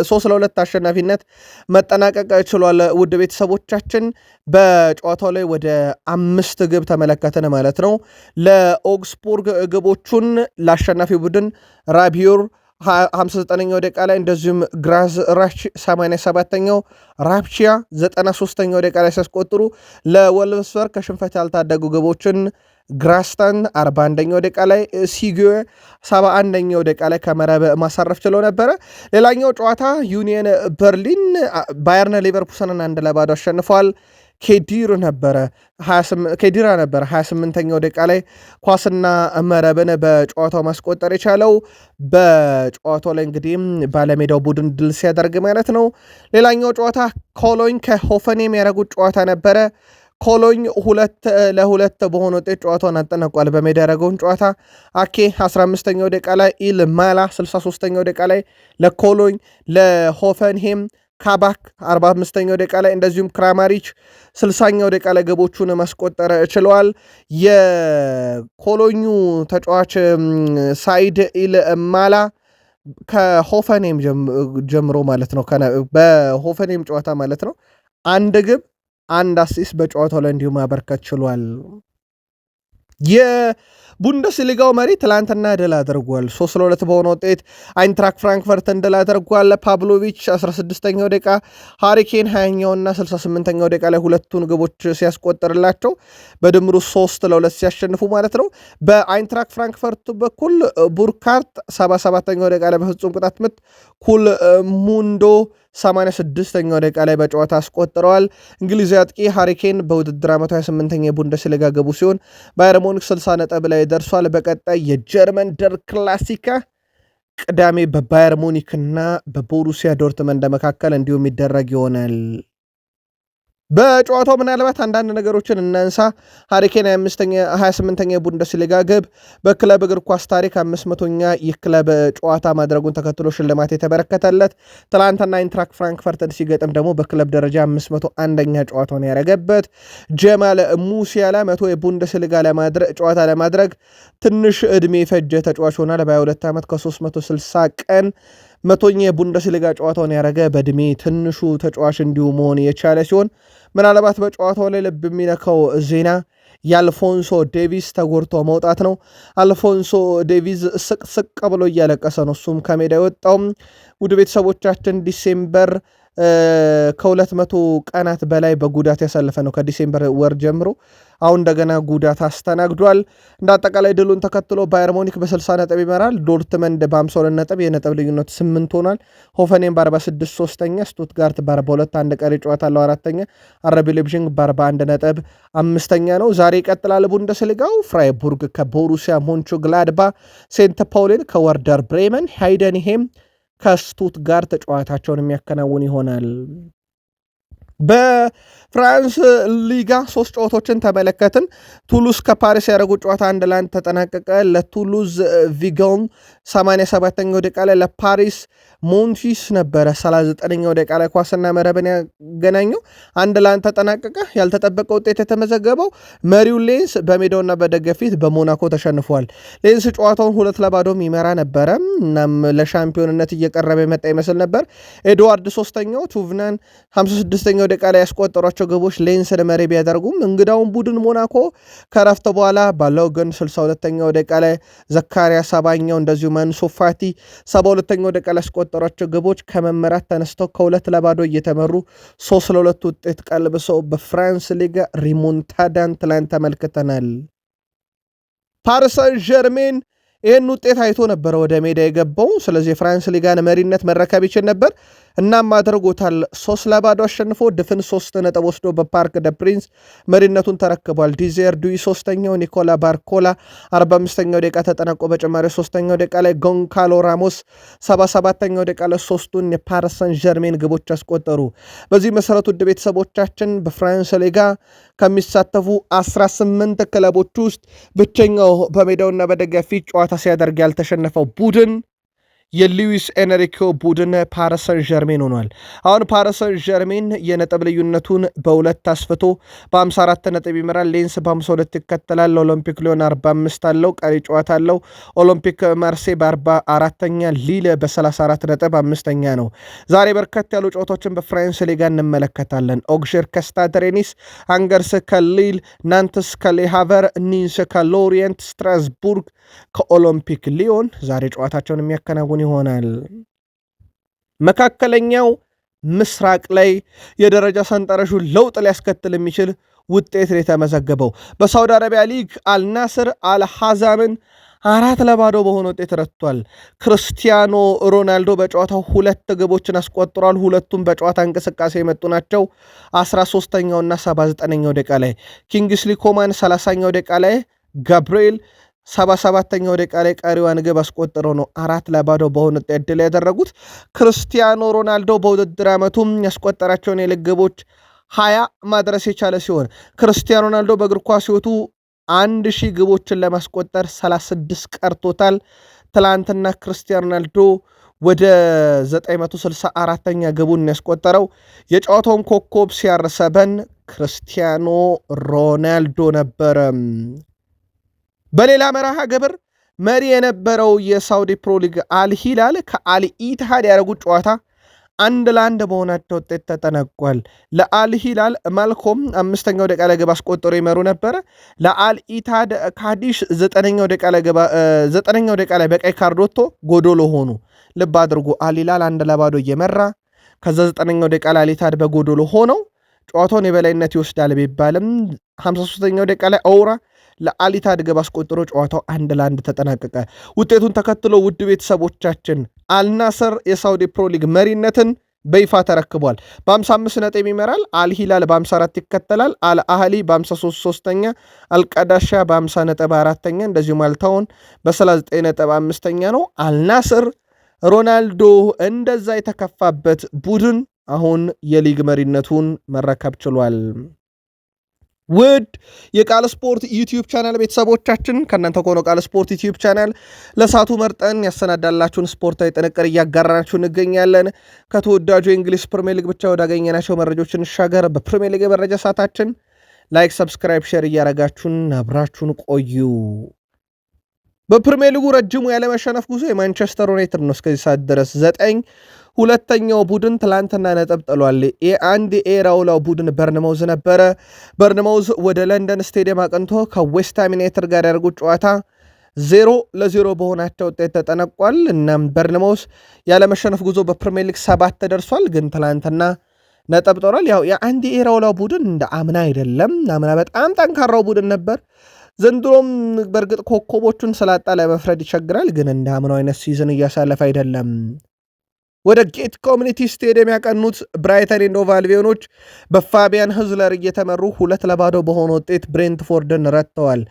3-2 አሸናፊነት መጠናቀቅ ችሏል። ውድ ቤተሰቦቻችን በጨዋታው ላይ ወደ 5 ግብ ተመለከትን ማለት ነው። ለኦግስቦርግ ግቦቹን ለአሸናፊ ቡድን ራቢዮር 59ኛው ደቂቃ ላይ እንደዚሁም ግራዝ ራች 87ኛው ራፕቺያ 93ኛው ደቂቃ ላይ ሲያስቆጥሩ ለወልፍስበርግ ከሽንፈት ያልታደጉ ግቦችን ግራስታን 41ኛው ደቂቃ ላይ ሲጊዮ 71ኛው ደቂቃ ላይ ከመረብ ማሳረፍ ችለው ነበረ። ሌላኛው ጨዋታ ዩኒየን በርሊን ባየርን ሌቨርኩሰንን 1-0 አሸንፏል። ኬዲራ ነበረ 28ኛው ደቂቃ ላይ ኳስና መረብን በጨዋታው ማስቆጠር የቻለው። በጨዋታው ላይ እንግዲህ ባለሜዳው ቡድን ድል ሲያደርግ ማለት ነው። ሌላኛው ጨዋታ ኮሎኝ ከሆፈኔም ያደረጉት ጨዋታ ነበረ። ኮሎኝ 2-2 በሆነ ውጤት ጨዋታውን አጠናቋል። በሜዳ ያደረገውን ጨዋታ አኬ 15ኛው ደቂቃ ላይ ኢል ማላ 63ኛው ደቂቃ ላይ ለኮሎኝ፣ ለሆፈንሄም ካባክ 45ኛው ደቂቃ ላይ እንደዚሁም ክራማሪች 60ኛው ደቂቃ ላይ ግቦቹን ማስቆጠር ችለዋል። የኮሎኙ ተጫዋች ሳይድ ኢል ማላ ከሆፈኔም ጀምሮ ማለት ነው በሆፈኔም ጨዋታ ማለት ነው 1 ግብ 1 አሲስት በጨዋታው ላይ እንዲሁም ማበርከት ችሏል። ቡንደስሊጋው መሪ ትላንትና ድል አድርጓል። 3-2 በሆነ ውጤት አይንትራክ ፍራንክፈርትን ድል አድርጓል። ፓብሎቪች 16ኛው ደቂቃ፣ ሃሪኬን 20ኛውና 68ኛው ደቂቃ ላይ ሁለቱን ግቦች ሲያስቆጥርላቸው በድምሩ 3-2 ሲያሸንፉ ማለት ነው። በአይንትራክ ፍራንክፈርት በኩል ቡርካርት 77ኛው ደቂቃ ላይ በፍጹም ቅጣት ምት፣ ኩል ሙንዶ 86ኛው ደቂቃ ላይ በጨዋታ አስቆጥረዋል። እንግሊዛዊ አጥቂ ሃሪኬን በውድድር ዓመቱ 28ኛ የቡንደስሊጋ ገቡ ሲሆን ባየር ሙኒክ 60 ነጥብ ላይ ደርሷል። በቀጣይ የጀርመን ደር ክላሲካ ቅዳሜ በባየር ሙኒክ እና በቦሩሲያ ዶርትመንድ መካከል እንዲሁም ይደረግ ይሆናል። በጨዋታው ምናልባት አንዳንድ ነገሮችን እናንሳ። ሃሪኬን 28ኛ የቡንደስሊጋ ግብ በክለብ እግር ኳስ ታሪክ 500ኛ የክለብ ጨዋታ ማድረጉን ተከትሎ ሽልማት የተበረከተለት፣ ትላንትና አይንትራክ ፍራንክፈርትን ሲገጥም ደግሞ በክለብ ደረጃ 501ኛ ጨዋታውን ያደረገበት፣ ጀማል ሙሲያላ 100 የቡንደስሊጋ ጨዋታ ለማድረግ ትንሽ ዕድሜ ፈጀ ተጫዋች ሆናል። በ22 ዓመት ከ360 ቀን 100ኛ የቡንደስሊጋ ጨዋታውን ያደረገ በዕድሜ ትንሹ ተጫዋች እንዲሁ መሆን የቻለ ሲሆን ምናልባት በጨዋታው ላይ ልብ የሚነካው ዜና የአልፎንሶ ዴቪስ ተጎድቶ መውጣት ነው። አልፎንሶ ዴቪስ ስቅ ብሎ እያለቀሰ ነው እሱም ከሜዳ የወጣውም። ውድ ቤተሰቦቻችን ዲሴምበር ከ200 ቀናት በላይ በጉዳት ያሳለፈ ነው ከዲሴምበር ወር ጀምሮ። አሁን እንደገና ጉዳት አስተናግዷል። እንደ አጠቃላይ ድሉን ተከትሎ ባየር ሙኒክ በ60 ነጥብ ይመራል። ዶርትመንድ በ52 ነጥብ የነጥብ ልዩነት 8 ሆኗል። ሆፈኔም በ46 ሶስተኛ፣ ስቱትጋርት በ42 አንድ ቀሪ ጨዋታ አለው አራተኛ፣ አረቢ ሌብዥንግ በ41 ነጥብ አምስተኛ ነው። ዛሬ ይቀጥላል ቡንደስሊጋው። ፍራይቡርግ ከቦሩሲያ ሞንቹግላድባ፣ ሴንት ፓውሊን ከወርደር ብሬመን፣ ሃይደንሄም ከስቱትጋርት ጨዋታቸውን የሚያከናውን ይሆናል። በፍራንስ ሊጋ 3 ጨዋታዎችን ተመለከትን። ቱሉዝ ከፓሪስ ያደረጉት ጨዋታ 1-1 ተጠናቀቀ። ለቱሉዝ ቪጎን 87ኛው ደቂቃ ላይ፣ ለፓሪስ ሞንቲስ ነበረ 39ኛው ደቂቃ ላይ ኳስና መረብን ያገናኘው። 1-1 ተጠናቀቀ። ያልተጠበቀ ውጤት የተመዘገበው መሪው ሌንስ በሜዳውና በደገፊት በሞናኮ ተሸንፏል። ሌንስ ጨዋታውን 2-0 ይመራ ነበረ። እናም ለሻምፒዮንነት እየቀረበ የመጣ ይመስል ነበር። ኤድዋርድ 3ኛው፣ ቱቭናን 56ኛው ደቂቃ ላይ ያስቆጠሯቸው ግቦች ሌንስን መሪ ቢያደርጉም እንግዳውን ቡድን ሞናኮ ከረፍት በኋላ ባለው ግን 62ኛው ደቂቃ ላይ ዘካሪያ 70ኛው እንደዚሁ አንሱ ፋቲ 72ኛው ደቂቃ ላይ ያስቆጠሯቸው ግቦች ከመመራት ተነስተው ከ2-0 እየተመሩ 3-2 ውጤት ቀልብሰው በፍራንስ ሊጋ ሪሞንታዳን ትላንት ተመልክተናል። ፓሪስ ሰን ዠርሜን ይህን ውጤት አይቶ ነበረ ወደ ሜዳ የገባው። ስለዚህ የፍራንስ ሊጋን መሪነት መረከብ ይችል ነበር። እናም አድርጎታል። 3-0 አሸንፎ ድፍን 3 ነጥብ ወስዶ በፓርክ ደ ፕሪንስ መሪነቱን ተረክቧል። ዲዜር ዱይ 3ኛው፣ ኒኮላ ባርኮላ 45ኛው ደቂቃ ተጠናቆ በጭማሪ 3ኛው ደቂቃ ላይ ጎንካሎ ራሞስ 77ኛው ደቂቃ ላይ 3ቱን የፓሪስ ሰን ዠርሜን ግቦች አስቆጠሩ። በዚህ መሰረት ውድ ቤተሰቦቻችን በፍራንስ ሊጋ ከሚሳተፉ 18 ክለቦች ውስጥ ብቸኛው በሜዳውና በደጋፊ ጨዋታ ሲያደርግ ያልተሸነፈው ቡድን የሉዊስ ኤንሪኮ ቡድን ፓሪስ ሰን ዠርሜን ሆኗል። አሁን ፓሪስ ሰን ዠርሜን የነጥብ ልዩነቱን በ2 አስፍቶ በ54 ነጥብ ይመራል። ሌንስ በ52 ይከተላል። ኦሎምፒክ ሊዮን 45 አለው፣ ቀሪ ጨዋታ አለው። ኦሎምፒክ ማርሴ በ44ኛ፣ ሊል በ34 ነጥብ 5ኛ ነው። ዛሬ በርከት ያሉ ጨዋታዎችን በፍራንስ ሊጋ እንመለከታለን። ኦግሼር ከስታድ ሬኒስ፣ አንገርስ ከሊል፣ ናንትስ ከሌሃቨር፣ ኒንስ ከሎሪየንት፣ ስትራስቡርግ ከኦሎምፒክ ሊዮን ዛሬ ጨዋታቸውን የሚያከናውን ይሆናል። መካከለኛው ምስራቅ ላይ የደረጃ ሰንጠረዡ ለውጥ ሊያስከትል የሚችል ውጤት የተመዘገበው በሳውዲ አረቢያ ሊግ አልናስር አልሐዛምን 4-0 በሆነ ውጤት ረትቷል። ክርስቲያኖ ሮናልዶ በጨዋታው 2 ግቦችን አስቆጥሯል። ሁለቱም በጨዋታ እንቅስቃሴ የመጡ ናቸው። 13ኛውና 79ኛው ደቂቃ ላይ ኪንግስሊ ኮማን 30ኛው ደቂቃ ላይ ጋብርኤል 77ኛው ደቂቃ ላይ ቀሪዋን ግብ አስቆጥረው ነው 4-0 በሆነ ውጤት ድል ያደረጉት። ክርስቲያኖ ሮናልዶ በውድድር ዓመቱም ያስቆጠራቸውን የሊግ ግቦች 20 ማድረስ የቻለ ሲሆን ክርስቲያኖ ሮናልዶ በእግር ኳስ ሕይወቱ 1000 ግቦችን ለማስቆጠር 36 ቀርቶታል። ትላንትና ክርስቲያኖ ሮናልዶ ወደ 964ኛ ግቡን ያስቆጠረው የጨዋታውን ኮከብ CR7 ክርስቲያኖ ሮናልዶ ነበረ። በሌላ መርሃ ግብር መሪ የነበረው የሳውዲ ፕሮ ሊግ አልሂላል ከአልኢትሃድ ያደረጉት ጨዋታ 1-1 በሆናቸው ውጤት ተጠናቋል። ለአል ሂላል ማልኮም 5ኛው ደቂቃ ላይ ግብ አስቆጥሮ ይመሩ ነበረ። ለአል ኢታድ ካዲሽ 9ኛው ደቂቃ ላይ በቀይ ካርድ ወጥቶ ጎዶሎ ሆኑ። ልብ አድርጎ አል ሂላል 1-0 እየመራ ከዛ 9ኛው ደቂቃ ላይ አል ኢታድ በጎዶሎ ሆነው ጨዋታውን የበላይነት ይወስዳል ቢባልም 53ኛው ደቂቃ ላይ አውራ ለአል ኢታድ ግብ አስቆጥሮ ጨዋታው 1-1 ተጠናቀቀ። ውጤቱን ተከትሎ ውድ ቤተሰቦቻችን አልናስር የሳውዲ ፕሮ ሊግ መሪነትን በይፋ ተረክቧል። በ55 ነጥብ ይመራል። አልሂላል በ54 ይከተላል። አልአህሊ በ53 ሶስተኛ፣ አልቀዳሻ በ50 ነጥብ አራተኛ፣ እንደዚሁም አልታውን በ39 ነጥብ አምስተኛ ነው። አልናስር ሮናልዶ እንደዛ የተከፋበት ቡድን አሁን የሊግ መሪነቱን መረከብ ችሏል። ውድ የቃል ስፖርት ዩቲዩብ ቻናል ቤተሰቦቻችን ከእናንተ ከሆነ ቃል ስፖርት ዩቲዩብ ቻናል ለሳቱ መርጠን ያሰናዳላችሁን ስፖርታዊ ጥንቅር እያጋራናችሁ እንገኛለን። ከተወዳጁ የእንግሊዝ ፕሪሚየር ሊግ ብቻ ወዳገኘናቸው መረጃዎች እንሻገር። በፕሪሚየር ሊግ የመረጃ ሰዓታችን ላይክ፣ ሰብስክራይብ፣ ሼር እያረጋችሁን አብራችሁን ቆዩ። በፕሪሚየር ሊጉ ረጅሙ ያለመሸነፍ ጉዞ የማንቸስተር ዩናይትድ ነው። እስከዚህ ሰዓት ድረስ 9 ሁለተኛው ቡድን ትላንትና ነጥብ ጥሏል። የአንድ ኤራውላው ቡድን በርንማውዝ ነበረ። በርንማውዝ ወደ ለንደን ስቴዲየም አቅንቶ ከዌስትሃም ዩናይትድ ጋር ያደርጉት ጨዋታ 0-0 በሆናቸው ውጤት ተጠናቋል። እናም በርንማውዝ ያለመሸነፍ ጉዞ በፕሪሚየር ሊግ 7 ተደርሷል። ግን ትላንትና ነጥብ ጥሏል። ያው የአንድ ኤራውላው ቡድን እንደ አምና አይደለም። አምና በጣም ጠንካራው ቡድን ነበር። ዘንድሮም በእርግጥ ኮከቦቹን ስላጣ ለመፍረድ ይቸግራል። ግን እንደ አምናው አይነት ሲዝን እያሳለፈ አይደለም። ወደ ጌት ኮሚኒቲ ስቴዲየም ያቀኑት ብራይተን ኤንድ ሆቭ አልቢዮኖች በፋቢያን ህዝለር እየተመሩ 2-0 በሆነ ውጤት ብሬንትፎርድን ረትተዋል።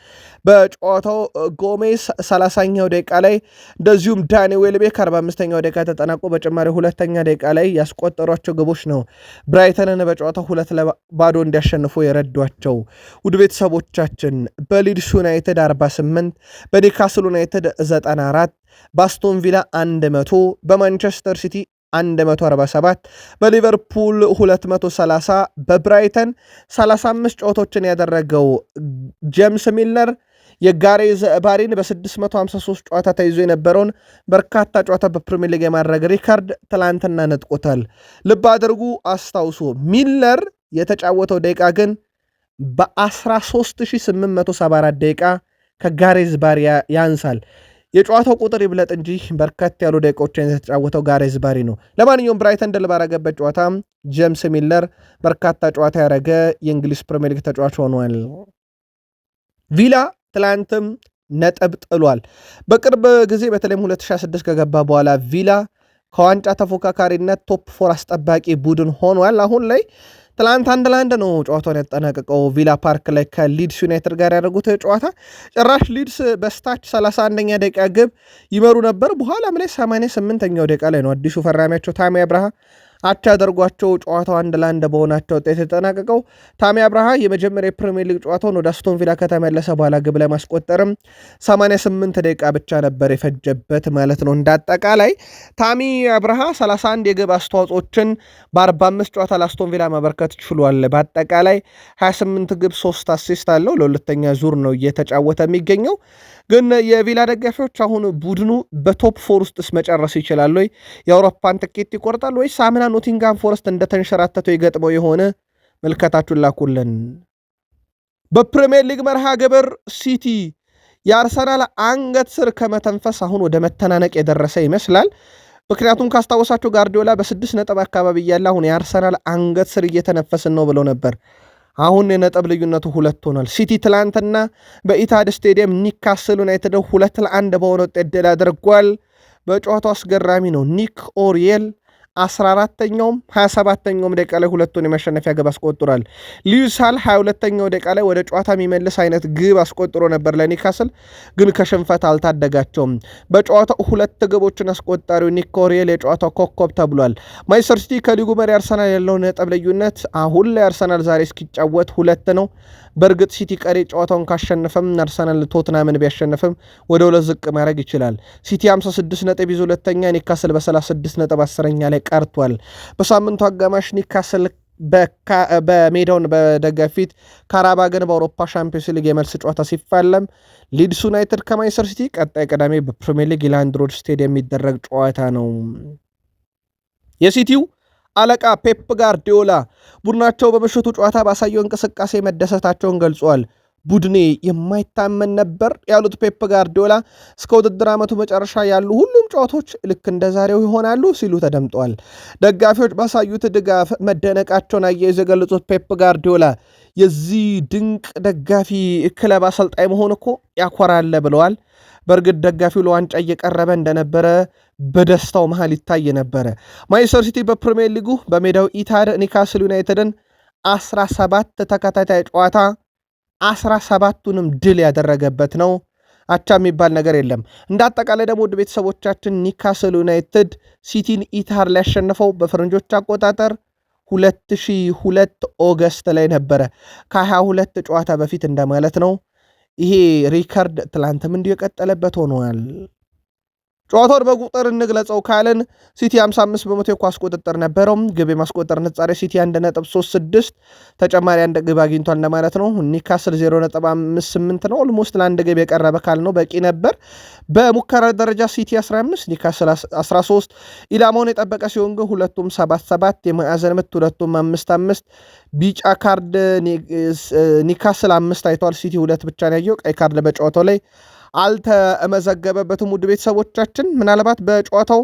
በጨዋታው ጎሜስ 30ኛው ደቂቃ ላይ እንደዚሁም ዳኒ ዌልቤክ 45ኛው ደቂቃ ተጠናቆ በጭማሪ ሁለተኛ ደቂቃ ላይ ያስቆጠሯቸው ግቦች ነው ብራይተንን በጨዋታው 2-0 እንዲያሸንፉ የረዷቸው። ውድ ቤተሰቦቻችን በሊድስ ዩናይትድ 48 በኒውካስል ዩናይትድ 94 በአስቶን ቪላ 100 በማንቸስተር ሲቲ 147 በሊቨርፑል 230 በብራይተን 35 ጨዋታዎችን ያደረገው ጄምስ ሚልነር የጋሬዝ ባሪን በ653 ጨዋታ ተይዞ የነበረውን በርካታ ጨዋታ በፕሪሚየር ሊግ የማድረግ ሪካርድ ትላንትና ነጥቆታል። ልብ አድርጉ፣ አስታውሱ። ሚልነር የተጫወተው ደቂቃ ግን በ13874 ደቂቃ ከጋሬዝ ባሪ ያንሳል። የጨዋታው ቁጥር ይብለጥ እንጂ በርከት ያሉ ደቂቃዎችን የተጫወተው ጋሬዝ ባሪ ነው። ለማንኛውም ብራይተን ድል ባረገበት ጨዋታ ጄምስ ሚልነር በርካታ ጨዋታ ያደረገ የእንግሊዝ ፕሪሚየር ሊግ ተጫዋች ሆኗል። ቪላ ትላንትም ነጥብ ጥሏል። በቅርብ ጊዜ በተለይም 2006 ከገባ በኋላ ቪላ ከዋንጫ ተፎካካሪነት ቶፕ 4 አስጠባቂ ቡድን ሆኗል። አሁን ላይ ትላንት 1-1 ነው ጨዋታውን ያጠናቀቀው ቪላ ፓርክ ላይ ከሊድስ ዩናይትድ ጋር ያደረጉት ጨዋታ። ጭራሽ ሊድስ በስታች 31ኛ ደቂቃ ግብ ይመሩ ነበር። በኋላም ላይ 88ኛው ደቂቃ ላይ ነው አዲሱ ፈራሚያቸው ታሚ አብርሃ አቻ ያደርጓቸው ጨዋታው 1-1 በሆናቸው ውጤት የተጠናቀቀው። ታሚ አብርሃ የመጀመሪያ የፕሪሚየር ሊግ ጨዋታውን ወደ አስቶን ቪላ ከተመለሰ በኋላ ግብ ለማስቆጠርም 88 ደቂቃ ብቻ ነበር የፈጀበት ማለት ነው። እንዳጠቃላይ ታሚ አብርሃ 31 የግብ አስተዋጽኦችን በ45 ጨዋታ ለአስቶን ቪላ ማበርከት ችሏል። በአጠቃላይ 28 ግብ 3 አሲስት አለው። ለሁለተኛ ዙር ነው እየተጫወተ የሚገኘው። ግን የቪላ ደጋፊዎች አሁን ቡድኑ በቶፕ 4 ውስጥስ መጨረስ ይችላል ወይ? የአውሮፓን ትኬት ይቆርጣል ወይስ ሳምና ኖቲንጋም ፎረስት እንደተንሸራተተው የገጥመው የሆነ መልከታችሁን ላኩልን። በፕሪሚየር ሊግ መርሃ ግብር ሲቲ የአርሰናል አንገት ስር ከመተንፈስ አሁን ወደ መተናነቅ የደረሰ ይመስላል። ምክንያቱም ካስታወሳችሁ ጋርዲዮላ በ6 ነጥብ አካባቢ እያለ አሁን የአርሰናል አንገት ስር እየተነፈስን ነው ብለው ነበር። አሁን የነጥብ ልዩነቱ 2 ሆኗል። ሲቲ ትላንትና በኢታድ ስቴዲየም ኒውካስል ዩናይትድ 2-1 በሆነ ውጤት ድል አድርጓል። በጨዋታው አስገራሚ ነው። ኒክ ኦሪየል 14ኛውም 27ኛውም ደቂቃ ላይ ሁለቱን የማሸነፊያ ግብ አስቆጥሯል። ሉዊስ ሃል 22ኛው ደቂቃ ላይ ወደ ጨዋታ የሚመልስ አይነት ግብ አስቆጥሮ ነበር ለኒውካስል፣ ግን ከሽንፈት አልታደጋቸውም። በጨዋታው 2 ግቦችን አስቆጣሪው ኒክ ኦሪየል የጨዋታው ኮከብ ተብሏል። ማንቸስተር ሲቲ ከሊጉ መሪ አርሰናል ያለው ነጥብ ልዩነት አሁን ላይ አርሰናል ዛሬ እስኪጫወት 2 ነው። በእርግጥ ሲቲ ቀሪ ጨዋታውን ካሸነፈም አርሰናል ቶትናምን ቢያሸንፍም ወደ 2 ዝቅ ማድረግ ይችላል። ሲቲ 56 ነጥብ ይዞ ሁለተኛ፣ ኒውካስል በ36 ነጥብ 10ኛ ላይ ቀርቷል። በሳምንቱ አጋማሽ ኒውካስል በሜዳውን በደጋፊት ካራባግን በአውሮፓ ሻምፒዮንስ ሊግ የመልስ ጨዋታ ሲፋለም፣ ሊድስ ዩናይትድ ከማንቸስተር ሲቲ ቀጣይ ቅዳሜ በፕሪሚየር ሊግ ኢላንድ ሮድ ስቴዲየም የሚደረግ ጨዋታ ነው። የሲቲው አለቃ ፔፕ ጋርዲዮላ ቡድናቸው በምሽቱ ጨዋታ ባሳየው እንቅስቃሴ መደሰታቸውን ገልጿል። ቡድኔ የማይታመን ነበር ያሉት ፔፕ ጋርዲዮላ እስከ ውድድር ዓመቱ መጨረሻ ያሉ ሁሉም ጨዋታዎች ልክ እንደ ዛሬው ይሆናሉ ሲሉ ተደምጠዋል። ደጋፊዎች ባሳዩት ድጋፍ መደነቃቸውን አያይዘው የገለጹት ፔፕ ጋርዲዮላ የዚህ ድንቅ ደጋፊ ክለብ አሰልጣኝ መሆን እኮ ያኮራል ብለዋል። በእርግጥ ደጋፊው ለዋንጫ እየቀረበ እንደነበረ በደስታው መሃል ይታይ ነበረ። ማንቸስተር ሲቲ በፕሪሚየር ሊጉ በሜዳው ኢታድ ኒካስል ዩናይትድን 17 ተከታታይ ጨዋታ 17ቱንም ድል ያደረገበት ነው። አቻ የሚባል ነገር የለም። እንደ አጠቃላይ ደግሞ ውድ ቤተሰቦቻችን ኒካስል ዩናይትድ ሲቲን ኢታድ ላይ ያሸነፈው በፈረንጆች አቆጣጠር 2002 ኦገስት ላይ ነበረ። ከ22 ጨዋታ በፊት እንደማለት ነው። ይሄ ሪከርድ ትላንትም እንዲሁ የቀጠለበት ሆኗል። ጨዋታውን በቁጥር እንግለጸው ካለን ሲቲ 55 በመቶ የኳስ ቁጥጥር ነበረው። ግብ የማስቆጠር ንጻሬ ሲቲ 1.36 ተጨማሪ አንድ ግብ አግኝቷል እንደማለት ነው። ኒካስል 0.58 ነው። ኦልሞስት ለአንድ ግብ የቀረበ ካል ነው በቂ ነበር። በሙከራ ደረጃ ሲቲ 15 ኒካስል 13 ኢላማውን የጠበቀ ሲሆን ግን ሁለቱም 7-7 የማዕዘን ምት ሁለቱም 5-5 ቢጫ ካርድ ኒካስል 5 አይተዋል። ሲቲ 2 ብቻ ነው ያየው። ቀይ ካርድ በጨዋታው ላይ አልተመዘገበበትም። ውድ ቤተሰቦቻችን ምናልባት በጨዋታው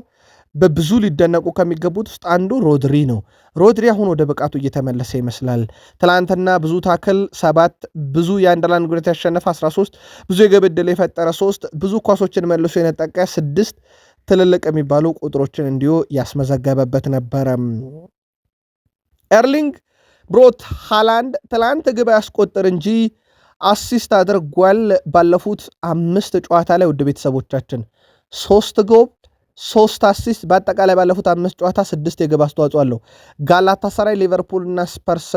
በብዙ ሊደነቁ ከሚገቡት ውስጥ አንዱ ሮድሪ ነው። ሮድሪ አሁን ወደ ብቃቱ እየተመለሰ ይመስላል። ትላንትና ብዙ ታክል 7 ብዙ የአንደርላንድ ጉዳት ያሸነፈ 13 ብዙ የግብ ዕድል የፈጠረ 3 ብዙ ኳሶችን መልሶ የነጠቀ 6 ትልልቅ የሚባሉ ቁጥሮችን እንዲሁ ያስመዘገበበት ነበረ። ኤርሊንግ ብሮት ሃላንድ ትላንት ግብ ያስቆጥር እንጂ አሲስት አድርጓል። ባለፉት 5 ጨዋታ ላይ ውድ ቤተሰቦቻችን 3 ጎል 3 አሲስት በአጠቃላይ ባለፉት 5 ጨዋታ 6 የግብ አስተዋጽኦ አለው። ጋላታሳራይ፣ ሊቨርፑል እና ስፐርስ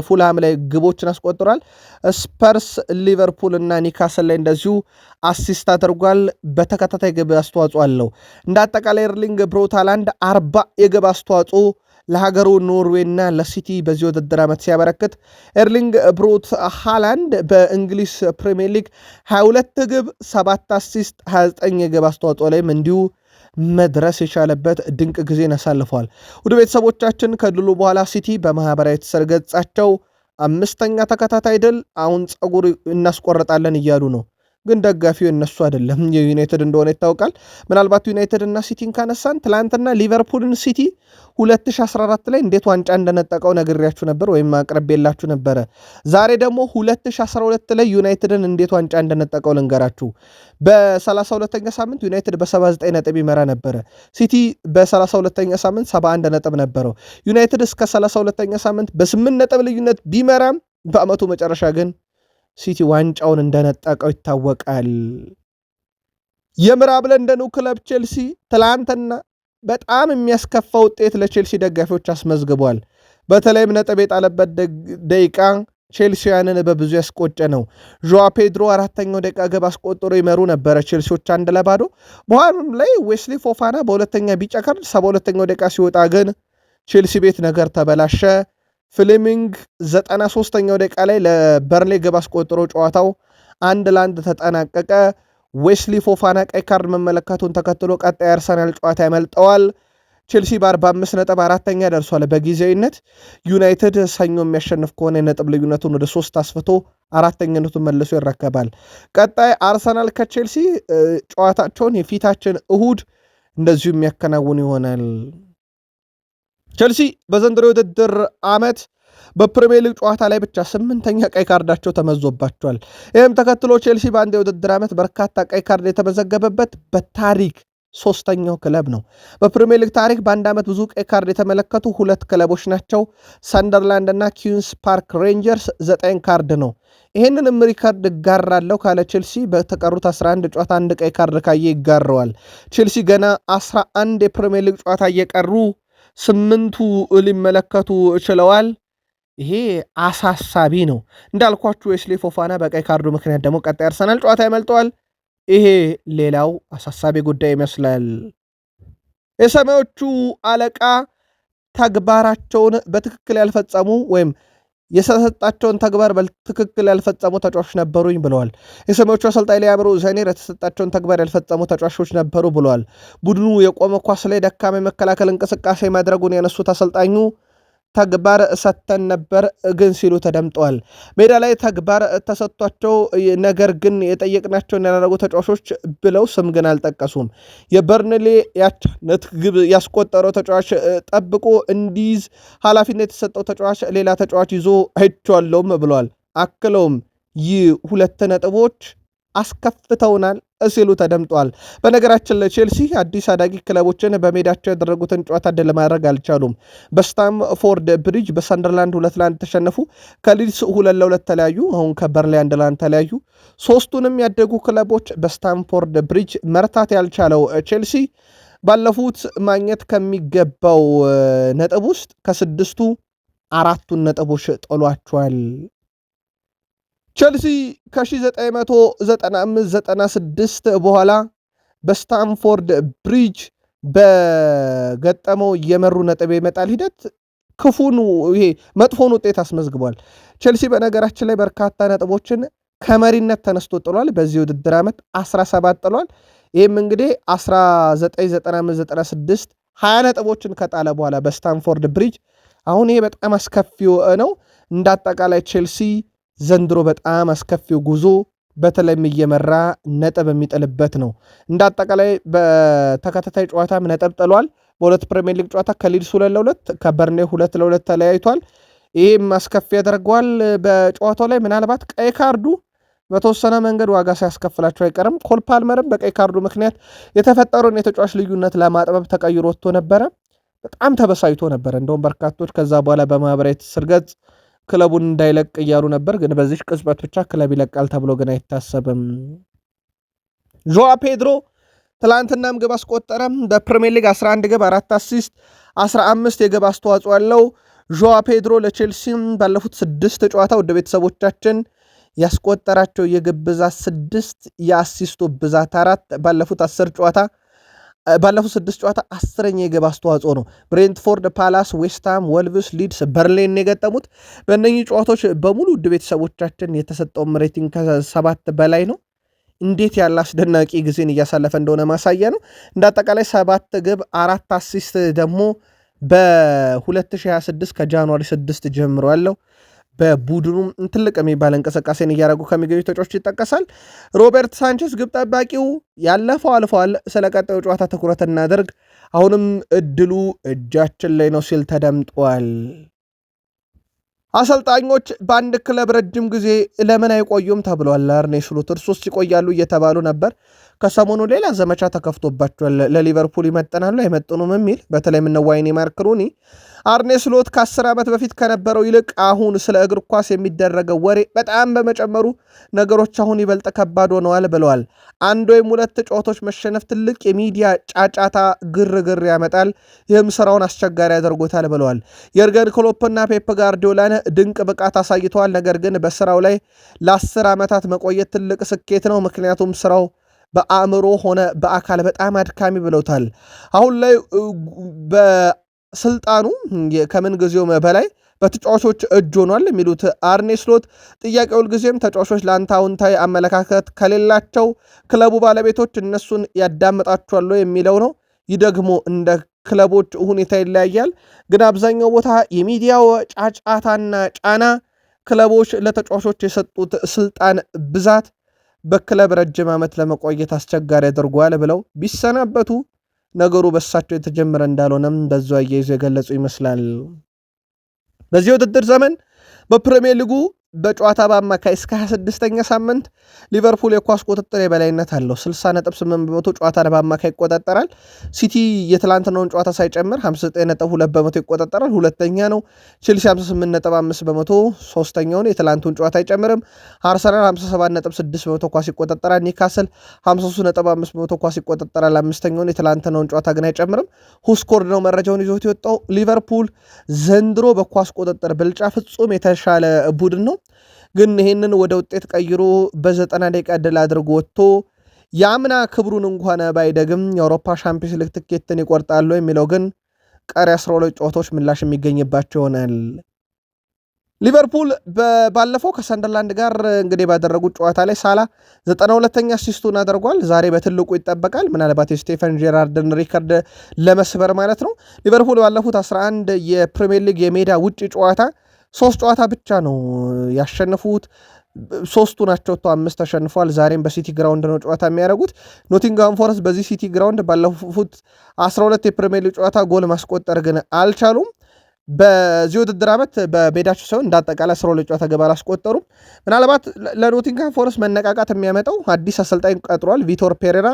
ፉልሃም ላይ ግቦችን አስቆጥሯል። ስፐርስ፣ ሊቨርፑል እና ኒካስል ላይ እንደዚሁ አሲስት አድርጓል። በተከታታይ ግብ አስተዋጽኦ አለው። እንደ አጠቃላይ ኤርሊንግ ብሮት ሃላንድ 40 የግብ አስተዋጽኦ ለሀገሩ ኖርዌይና ለሲቲ በዚህ ውድድር ዓመት ሲያበረክት ኤርሊንግ ብሮት ሃላንድ በእንግሊዝ ፕሪሚየር ሊግ 22 ግብ 7 አሲስት 29 የግብ አስተዋጽኦ ላይም እንዲሁ መድረስ የቻለበት ድንቅ ጊዜን አሳልፏል። ወደ ቤተሰቦቻችን ከድሉ በኋላ ሲቲ በማህበራዊ ትስስር ገጻቸው 5ኛ ተከታታይ ድል አሁን ጸጉር እናስቆርጣለን እያሉ ነው። ግን ደጋፊው እነሱ አይደለም የዩናይትድ እንደሆነ ይታወቃል። ምናልባት ዩናይትድ እና ሲቲን ካነሳን ትላንትና ሊቨርፑልን ሲቲ 2014 ላይ እንዴት ዋንጫ እንደነጠቀው ነግሬያችሁ ነበር ወይም አቅርቤላችሁ ነበረ። ዛሬ ደግሞ 2012 ላይ ዩናይትድን እንዴት ዋንጫ እንደነጠቀው ልንገራችሁ። በ32ኛ ሳምንት ዩናይትድ በ79 ነጥብ ይመራ ነበረ። ሲቲ በ32ኛ ሳምንት 71 ነጥብ ነበረው። ዩናይትድ እስከ 32ኛ ሳምንት በ8 ነጥብ ልዩነት ቢመራም በአመቱ መጨረሻ ግን ሲቲ ዋንጫውን እንደነጠቀው ይታወቃል። የምዕራብ ለንደኑ ክለብ ቼልሲ ትላንትና በጣም የሚያስከፋ ውጤት ለቼልሲ ደጋፊዎች አስመዝግቧል። በተለይም ነጥብ የጣለበት ደቂቃ ቼልሲያንን በብዙ ያስቆጨ ነው። ዦዋ ፔድሮ 4ኛው ደቂቃ ግብ አስቆጥሮ ይመሩ ነበረ ቼልሲዎች 1-0። በኋላም ላይ ዌስሊ ፎፋና በሁለተኛ ቢጫ ካርድ 72ኛው ደቂቃ ሲወጣ ግን ቼልሲ ቤት ነገር ተበላሸ። ፍሌሚንግ 93ኛው ደቂቃ ላይ ለበርንሌ ግብ አስቆጥሮ ጨዋታው 1-1 ተጠናቀቀ። ዌስሊ ፎፋና ቀይ ካርድ መመለከቱን ተከትሎ ቀጣይ አርሰናል ጨዋታ ያመልጠዋል። ቼልሲ በ45 ነጥብ 4ኛ ደርሷል በጊዜያዊነት። ዩናይትድ ሰኞ የሚያሸንፍ ከሆነ የነጥብ ልዩነቱን ወደ 3 አስፍቶ 4ኛነቱን መልሶ ይረከባል። ቀጣይ አርሰናል ከቼልሲ ጨዋታቸውን የፊታችን እሁድ እንደዚሁ የሚያከናውኑ ይሆናል። ቼልሲ በዘንድሮ የውድድር ዓመት በፕሪሚየር ሊግ ጨዋታ ላይ ብቻ 8ኛ ቀይ ካርዳቸው ተመዞባቸዋል። ይህም ተከትሎ ቼልሲ በአንድ የውድድር ዓመት በርካታ ቀይ ካርድ የተመዘገበበት በታሪክ 3ኛው ክለብ ነው። በፕሪሚየር ሊግ ታሪክ በአንድ ዓመት ብዙ ቀይ ካርድ የተመለከቱ 2 ክለቦች ናቸው። ሰንደርላንድ እና ኪንስ ፓርክ ሬንጀርስ 9 ካርድ ነው። ይህንንም ሪካርድ እጋራለሁ ካለ ቼልሲ በተቀሩት 11 ጨዋታ 1 ቀይ ካርድ ካየ ይጋረዋል። ቼልሲ ገና 11 የፕሪሚየር ሊግ ጨዋታ እየቀሩ 8ቱ ሊመለከቱ ችለዋል። ይሄ አሳሳቢ ነው። እንዳልኳችሁ ዌስሊ ፎፋና በቀይ ካርዱ ምክንያት ደግሞ ቀጣይ አርሰናል ጨዋታ ያመልጠዋል። ይሄ ሌላው አሳሳቢ ጉዳይ ይመስላል። የሰማዮቹ አለቃ ተግባራቸውን በትክክል ያልፈጸሙ ወይም የተሰጣቸውን ተግባር በትክክል ያልፈጸሙ ተጫዋቾች ነበሩኝ ብለዋል። የሰሜዎቹ አሰልጣኝ ሊያምሩ ዘኔር የተሰጣቸውን ተግባር ያልፈጸሙ ተጫዋቾች ነበሩ ብለዋል። ቡድኑ የቆመ ኳስ ላይ ደካማ የመከላከል እንቅስቃሴ ማድረጉን ያነሱት አሰልጣኙ ተግባር ሰጥተን ነበር ግን ሲሉ ተደምጠዋል። ሜዳ ላይ ተግባር ተሰጥቷቸው ነገር ግን የጠየቅናቸውን ያደረጉ ተጫዋቾች ብለው ስም ግን አልጠቀሱም። የበርንሌ ያቻነት ግብ ያስቆጠረው ተጫዋች ጠብቆ እንዲይዝ ኃላፊነት የተሰጠው ተጫዋች ሌላ ተጫዋች ይዞ አይቼዋለሁም ብለዋል። አክለውም ይህ 2 ነጥቦች አስከፍተውናል ሲሉ ተደምጧል። በነገራችን ላይ ቼልሲ አዲስ አዳጊ ክለቦችን በሜዳቸው ያደረጉትን ጨዋታ ድል ማድረግ አልቻሉም። በስታምፎርድ ብሪጅ በሰንደርላንድ 2-1 ተሸነፉ። ከሊድስ 2-2 ተለያዩ። አሁን ከበርንሌ 1-1 ተለያዩ። ሶስቱንም ያደጉ ክለቦች በስታምፎርድ ብሪጅ መርታት ያልቻለው ቼልሲ ባለፉት ማግኘት ከሚገባው ነጥብ ውስጥ ከ6ቱ 4ቱን ነጥቦች ጥሏቸዋል። ቼልሲ ከ1995-96 በኋላ በስታምፎርድ ብሪጅ በገጠመው የመሩ ነጥብ የመጣል ሂደት ይሄ መጥፎን ውጤት አስመዝግቧል። ቼልሲ በነገራችን ላይ በርካታ ነጥቦችን ከመሪነት ተነስቶ ጥሏል። በዚህ ውድድር ዓመት 17 ጥሏል። ይህም እንግዲህ 1995-96 20 ነጥቦችን ከጣለ በኋላ በስታምፎርድ ብሪጅ አሁን ይሄ በጣም አስከፊው ነው። እንዳጠቃላይ ቼልሲ ዘንድሮ በጣም አስከፊው ጉዞ በተለይም እየመራ ነጥብ የሚጥልበት ነው። እንዳጠቃላይ በተከታታይ ጨዋታም ነጥብ ጥሏል። በሁለት ፕሪሚየር ሊግ ጨዋታ ከሊድስ 2-2 ከበርኔ 2-2 ተለያይቷል። ይህም አስከፊ ያደርገዋል። በጨዋታው ላይ ምናልባት ቀይ ካርዱ በተወሰነ መንገድ ዋጋ ሲያስከፍላቸው አይቀርም። ኮል ፓልመርም በቀይ ካርዱ ምክንያት የተፈጠረውን የተጫዋች ልዩነት ለማጥበብ ተቀይሮ ወጥቶ ነበረ። በጣም ተበሳይቶ ነበረ። እንደውም በርካቶች ከዛ በኋላ በማህበራዊ ትስስር ገጽ ክለቡን እንዳይለቅ እያሉ ነበር። ግን በዚህ ቅጽበት ብቻ ክለብ ይለቃል ተብሎ ግን አይታሰብም። ዦዋ ፔድሮ ትላንትናም ግብ አስቆጠረም። በፕሪሚየር ሊግ 11 ግብ 4 አሲስት 15 የግብ አስተዋጽኦ ያለው ዦዋ ፔድሮ ለቼልሲም ባለፉት 6 ጨዋታ ወደ ቤተሰቦቻችን ያስቆጠራቸው የግብ ብዛት 6፣ የአሲስቱ ብዛት 4፣ ባለፉት 6 ጨዋታ 10ኛ የግብ አስተዋጽኦ ነው። ብሬንትፎርድ፣ ፓላስ፣ ዌስትሃም፣ ወልቭስ፣ ሊድስ፣ በርሊን የገጠሙት በእነኚህ ጨዋታዎች በሙሉ ውድ ቤተሰቦቻችን የተሰጠውም ሬቲንግ ከ7 በላይ ነው። እንዴት ያለ አስደናቂ ጊዜን እያሳለፈ እንደሆነ ማሳያ ነው። እንደ አጠቃላይ 7 ግብ 4 አሲስት ደግሞ በ2026 ከጃንዋሪ 6 ጀምሮ ያለው በቡድኑም ትልቅ የሚባል እንቅስቃሴን እያደረጉ ከሚገኙ ተጫዋቾች ይጠቀሳል። ሮበርት ሳንቼስ ግብ ጠባቂው ያለፈው አልፏል፣ ስለ ቀጣዩ ጨዋታ ትኩረት እናደርግ፣ አሁንም እድሉ እጃችን ላይ ነው ሲል ተደምጧል። አሰልጣኞች በአንድ ክለብ ረጅም ጊዜ ለምን አይቆዩም ተብሏል። አርኔ ስሎት እርሶስ ይቆያሉ እየተባሉ ነበር። ከሰሞኑ ሌላ ዘመቻ ተከፍቶባቸዋል። ለሊቨርፑል ይመጠናሉ አይመጥኑም የሚል በተለይ ምነው ዋይኔ ማርክ ሩኒ አርኔ ስሎት ከ10 ዓመት በፊት ከነበረው ይልቅ አሁን ስለ እግር ኳስ የሚደረገው ወሬ በጣም በመጨመሩ ነገሮች አሁን ይበልጥ ከባድ ሆነዋል ብለዋል። አንድ ወይም 2 ጨዋታዎች መሸነፍ ትልቅ የሚዲያ ጫጫታ፣ ግርግር ያመጣል፣ ይህም ስራውን አስቸጋሪ ያደርጎታል ብለዋል። የርገን ክሎፕና ፔፕ ጋርዲዮላን ድንቅ ብቃት አሳይተዋል። ነገር ግን በስራው ላይ ለ10 ዓመታት መቆየት ትልቅ ስኬት ነው፣ ምክንያቱም ስራው በአእምሮ ሆነ በአካል በጣም አድካሚ ብለውታል። አሁን ላይ በስልጣኑ ከምን ጊዜው በላይ በተጫዋቾች እጅ ሆኗል የሚሉት አርኔ ስሎት ጥያቄው ሁልጊዜም ተጫዋቾች ለአንተ አዎንታዊ አመለካከት ከሌላቸው ክለቡ ባለቤቶች እነሱን ያዳምጣቸዋል የሚለው ነው። ይህ ደግሞ እንደ ክለቦች ሁኔታ ይለያያል። ግን አብዛኛው ቦታ የሚዲያው ጫጫታና ጫና ክለቦች ለተጫዋቾች የሰጡት ስልጣን ብዛት በክለብ ረጅም ዓመት ለመቆየት አስቸጋሪ ያደርገዋል ብለው ቢሰናበቱ ነገሩ በሳቸው የተጀመረ እንዳልሆነም በዛው አያይዞ የገለጹ ይመስላል። በዚህ ውድድር ዘመን በፕሪሚየር ሊጉ በጨዋታ በአማካይ እስከ 26ኛ ሳምንት ሊቨርፑል የኳስ ቁጥጥር የበላይነት አለው። 60.8% ጨዋታ በአማካይ ይቆጣጠራል። ሲቲ የትላንትናውን ጨዋታ ሳይጨምር 59.2% ይቆጣጠራል፣ ሁለተኛ ነው። ቼልሲ 58.5%፣ ሶስተኛውን የትላንቱን ጨዋታ አይጨምርም። አርሰናል 57.6% ኳስ ይቆጣጠራል። ኒካስል 53.5% ኳስ ይቆጣጠራል፣ አምስተኛውን የትላንትናውን ጨዋታ ግን አይጨምርም። ሁስኮርድ ነው መረጃውን ይዞት የወጣው። ሊቨርፑል ዘንድሮ በኳስ ቁጥጥር ብልጫ ፍጹም የተሻለ ቡድን ነው። ግን ይህንን ወደ ውጤት ቀይሮ በ90 ደቂቃ ድል አድርጎ ወጥቶ የአምና ክብሩን እንኳን ባይደግም የአውሮፓ ሻምፒዮንስ ሊግ ትኬትን ይቆርጣሉ የሚለው ግን ቀሪ 12 ጨዋታዎች ምላሽ የሚገኝባቸው ይሆናል። ሊቨርፑል ባለፈው ከሰንደርላንድ ጋር እንግዲህ ባደረጉት ጨዋታ ላይ ሳላ 92ኛ አሲስቱን አድርጓል። ዛሬ በትልቁ ይጠበቃል፣ ምናልባት የስቴፈን ጄራርድን ሪከርድ ለመስበር ማለት ነው። ሊቨርፑል ባለፉት 11 የፕሪሚየር ሊግ የሜዳ ውጭ ጨዋታ 3 ጨዋታ ብቻ ነው ያሸነፉት። 3ቱ ናቸው 5 ተሸንፏል። ዛሬም በሲቲ ግራውንድ ነው ጨዋታ የሚያደርጉት። ኖቲንግሃም ፎረስት በዚህ ሲቲ ግራውንድ ባለፉት 12 የፕሪሚየር ሊግ ጨዋታ ጎል ማስቆጠር ግን አልቻሉም። በዚህ ውድድር ዓመት በሜዳቸው ሳይሆን እንዳጠቃላይ 12 ጨዋታ ግብ አላስቆጠሩም። ምናልባት ለኖቲንግሃም ፎረስት መነቃቃት የሚያመጣው አዲስ አሰልጣኝ ቀጥሯል። ቪቶር ፔሬራ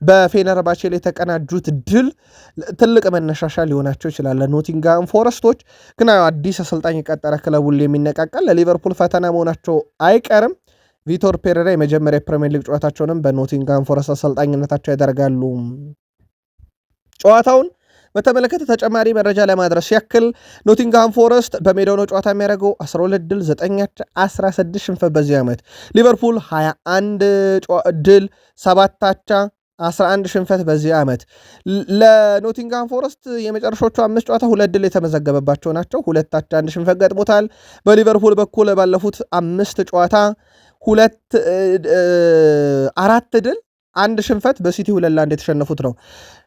በፌነርባቼ ላይ የተቀናጁት ድል ትልቅ መነሻሻል ሊሆናቸው ይችላል። ለኖቲንግሃም ፎረስቶች ግን አዲስ አሰልጣኝ የቀጠረ ክለቡን የሚነቃቃል ለሊቨርፑል ፈተና መሆናቸው አይቀርም። ቪቶር ፔሬራ የመጀመሪያ የፕሪሚየር ሊግ ጨዋታቸውንም በኖቲንግሃም ፎረስት አሰልጣኝነታቸው ያደርጋሉ። ጨዋታውን በተመለከተ ተጨማሪ መረጃ ለማድረስ ያክል ኖቲንግሃም ፎረስት በሜዳው ነው ጨዋታ የሚያደርገው 12 ድል 9 16 ሽንፈት በዚህ ዓመት። ሊቨርፑል 21 ድል 7 አቻ 11 ሽንፈት በዚህ ዓመት። ለኖቲንግሃም ፎረስት የመጨረሻዎቹ 5 ጨዋታ 2 ድል የተመዘገበባቸው ናቸው። 2 አቻ 1 ሽንፈት ገጥሞታል። በሊቨርፑል በኩል ባለፉት 5 ጨዋታ 4 ድል 1 ሽንፈት በሲቲ 2-1 የተሸነፉት ነው።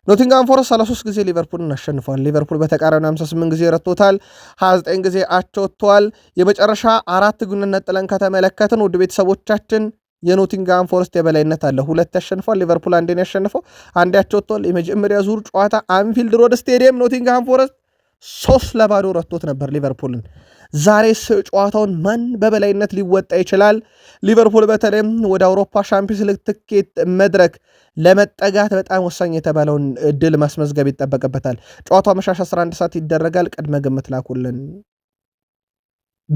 ኖቲንግሃም ፎረስት 33 ጊዜ ሊቨርፑልን አሸንፏል። ሊቨርፑል በተቃራኒ 58 ጊዜ ረቶታል። 29 ጊዜ አቻ ወጥተዋል። የመጨረሻ 4 ግንኙነት ጥለን ከተመለከትን ውድ ቤተሰቦቻችን የኖቲንግሃም ፎረስት የበላይነት አለ። 2 ያሸንፏል። ሊቨርፑል 1 ያሸንፈው 1 አቻ ወጥተዋል። የመጀመሪያ ዙር ጨዋታ አንፊልድ ሮድ ስቴዲየም ኖቲንግሃም ፎረስት 3-0 ረቶት ነበር ሊቨርፑልን። ዛሬስ ጨዋታውን ማን በበላይነት ሊወጣ ይችላል? ሊቨርፑል በተለይም ወደ አውሮፓ ሻምፒዮንስ ሊግ ትኬት መድረክ ለመጠጋት በጣም ወሳኝ የተባለውን ድል ማስመዝገብ ይጠበቅበታል። ጨዋታው አመሻሽ 11 ሰዓት ይደረጋል። ቅድመ ግምት ላኩልን።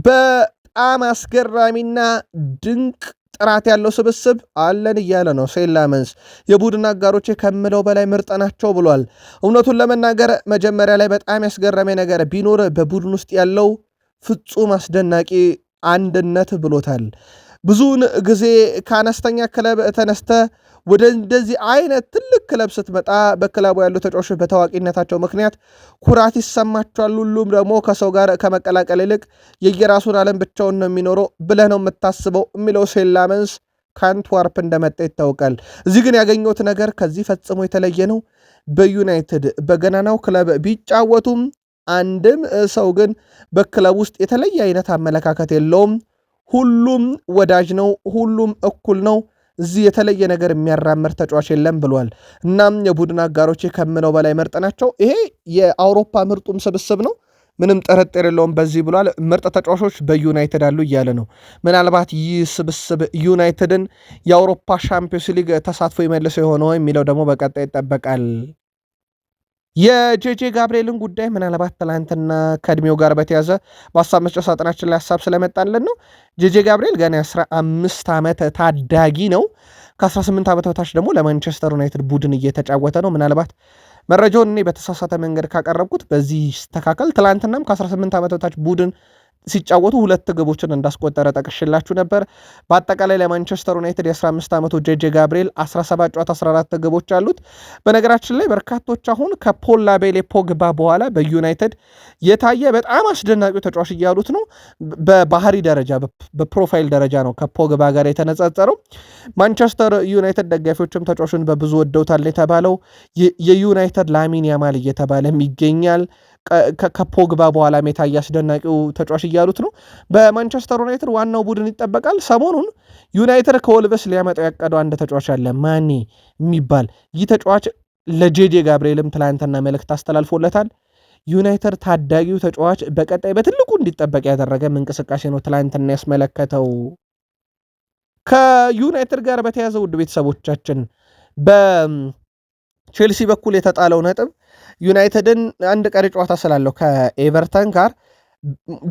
በጣም አስገራሚና ድንቅ ጥራት ያለው ስብስብ አለን እያለ ነው ሴን ላመንስ። የቡድን አጋሮቼ ከምለው በላይ ምርጥ ናቸው ብሏል። እውነቱን ለመናገር መጀመሪያ ላይ በጣም ያስገረመ ነገር ቢኖር በቡድን ውስጥ ያለው ፍጹም አስደናቂ አንድነት ብሎታል። ብዙውን ጊዜ ከአነስተኛ ክለብ ተነስተ ወደ እንደዚህ አይነት ትልቅ ክለብ ስትመጣ በክለቡ ያሉ ተጫዋቾች በታዋቂነታቸው ምክንያት ኩራት ይሰማቸዋል። ሁሉም ደግሞ ከሰው ጋር ከመቀላቀል ይልቅ የየራሱን ዓለም ብቻውን ነው የሚኖረው ብለህ ነው የምታስበው የሚለው ሴን ላመንስ ከአንትዋርፕ እንደመጣ ይታወቃል። እዚህ ግን ያገኘሁት ነገር ከዚህ ፈጽሞ የተለየ ነው። በዩናይትድ በገናናው ክለብ ቢጫወቱም አንድም ሰው ግን በክለብ ውስጥ የተለየ አይነት አመለካከት የለውም። ሁሉም ወዳጅ ነው። ሁሉም እኩል ነው። እዚህ የተለየ ነገር የሚያራምር ተጫዋች የለም ብሏል። እናም የቡድን አጋሮቼ ከምለው በላይ ምርጥ ናቸው። ይሄ የአውሮፓ ምርጡም ስብስብ ነው፣ ምንም ጥርጥር የለውም በዚህ ብሏል። ምርጥ ተጫዋቾች በዩናይትድ አሉ እያለ ነው። ምናልባት ይህ ስብስብ ዩናይትድን የአውሮፓ ሻምፒዮንስ ሊግ ተሳትፎ ይመልሰው የሆነው የሚለው ደግሞ በቀጣይ ይጠበቃል። የጄጄ ጋብርኤልን ጉዳይ ምናልባት ትላንትና ከእድሜው ጋር በተያዘ በሀሳብ መስጫ ሳጥናችን ላይ ሀሳብ ስለመጣለን ነው። ጄጄ ጋብርኤል ገና 15 ዓመት ታዳጊ ነው። ከ18 ዓመት በታች ደግሞ ለማንቸስተር ዩናይትድ ቡድን እየተጫወተ ነው። ምናልባት መረጃውን እኔ በተሳሳተ መንገድ ካቀረብኩት በዚህ ይስተካከል። ትላንትናም ከ18 ዓመት በታች ቡድን ሲጫወቱ 2 ግቦችን እንዳስቆጠረ ጠቅሽላችሁ ነበር። በአጠቃላይ ለማንቸስተር ዩናይትድ የ15 ዓመቱ ጄጄ ጋብርኤል 17 ጨዋታ 14 ግቦች አሉት። በነገራችን ላይ በርካቶች አሁን ከፖል ላቤሌ ፖግባ በኋላ በዩናይትድ የታየ በጣም አስደናቂው ተጫዋች እያሉት ነው። በባህሪ ደረጃ በፕሮፋይል ደረጃ ነው ከፖግባ ጋር የተነጻጸረው። ማንቸስተር ዩናይትድ ደጋፊዎችም ተጫዋቹን በብዙ ወደውታል የተባለው የዩናይትድ ላሚን ያማል እየተባለም ይገኛል። ከፖግባ በኋላ የታየ አስደናቂው ተጫዋች እያሉት ነው። በማንቸስተር ዩናይትድ ዋናው ቡድን ይጠበቃል። ሰሞኑን ዩናይትድ ከወልቨስ ሊያመጣው ያቀደው አንድ ተጫዋች አለ፣ ማኔ የሚባል ይህ ተጫዋች ለጄጄ ጋብርኤልም ትላንትና መልእክት አስተላልፎለታል። ዩናይትድ ታዳጊው ተጫዋች በቀጣይ በትልቁ እንዲጠበቅ ያደረገም እንቅስቃሴ ነው ትላንትና ያስመለከተው። ከዩናይትድ ጋር በተያዘ ውድ ቤተሰቦቻችን በቼልሲ በኩል የተጣለው ነጥብ ዩናይትድን አንድ ቀሪ ጨዋታ ስላለው ከኤቨርተን ጋር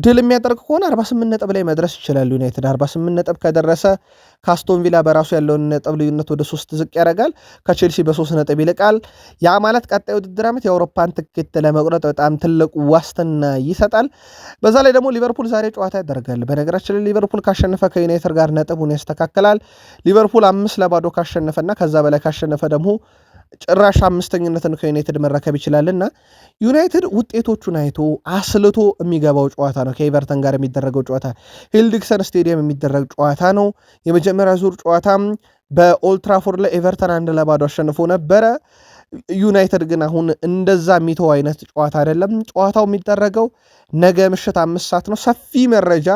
ድል የሚያደርግ ከሆነ 48 ነጥብ ላይ መድረስ ይችላል። ዩናይትድ 48 ነጥብ ከደረሰ ካስቶን ቪላ በራሱ ያለውን ነጥብ ልዩነት ወደ 3 ዝቅ ያደርጋል። ከቼልሲ በ3 ነጥብ ይልቃል። ያ ማለት ቀጣይ ውድድር ዓመት የአውሮፓን ትኬት ለመቁረጥ በጣም ትልቅ ዋስትና ይሰጣል። በዛ ላይ ደግሞ ሊቨርፑል ዛሬ ጨዋታ ያደርጋል። በነገራችን ላይ ሊቨርፑል ካሸነፈ ከዩናይትድ ጋር ነጥቡን ያስተካክላል። ሊቨርፑል 5-0 ካሸነፈና ከዛ በላይ ካሸነፈ ደግሞ ጭራሽ አምስተኝነትን ከዩናይትድ መረከብ ይችላልና ዩናይትድ ውጤቶቹን አይቶ አስልቶ የሚገባው ጨዋታ ነው። ከኤቨርተን ጋር የሚደረገው ጨዋታ ሂልዲክሰን ስቴዲየም የሚደረግ ጨዋታ ነው። የመጀመሪያ ዙር ጨዋታም በኦልትራፎርድ ላይ ኤቨርተን 1-0 አሸንፎ ነበረ። ዩናይትድ ግን አሁን እንደዛ የሚተው አይነት ጨዋታ አይደለም። ጨዋታው የሚደረገው ነገ ምሽት 5 ሰዓት ነው። ሰፊ መረጃ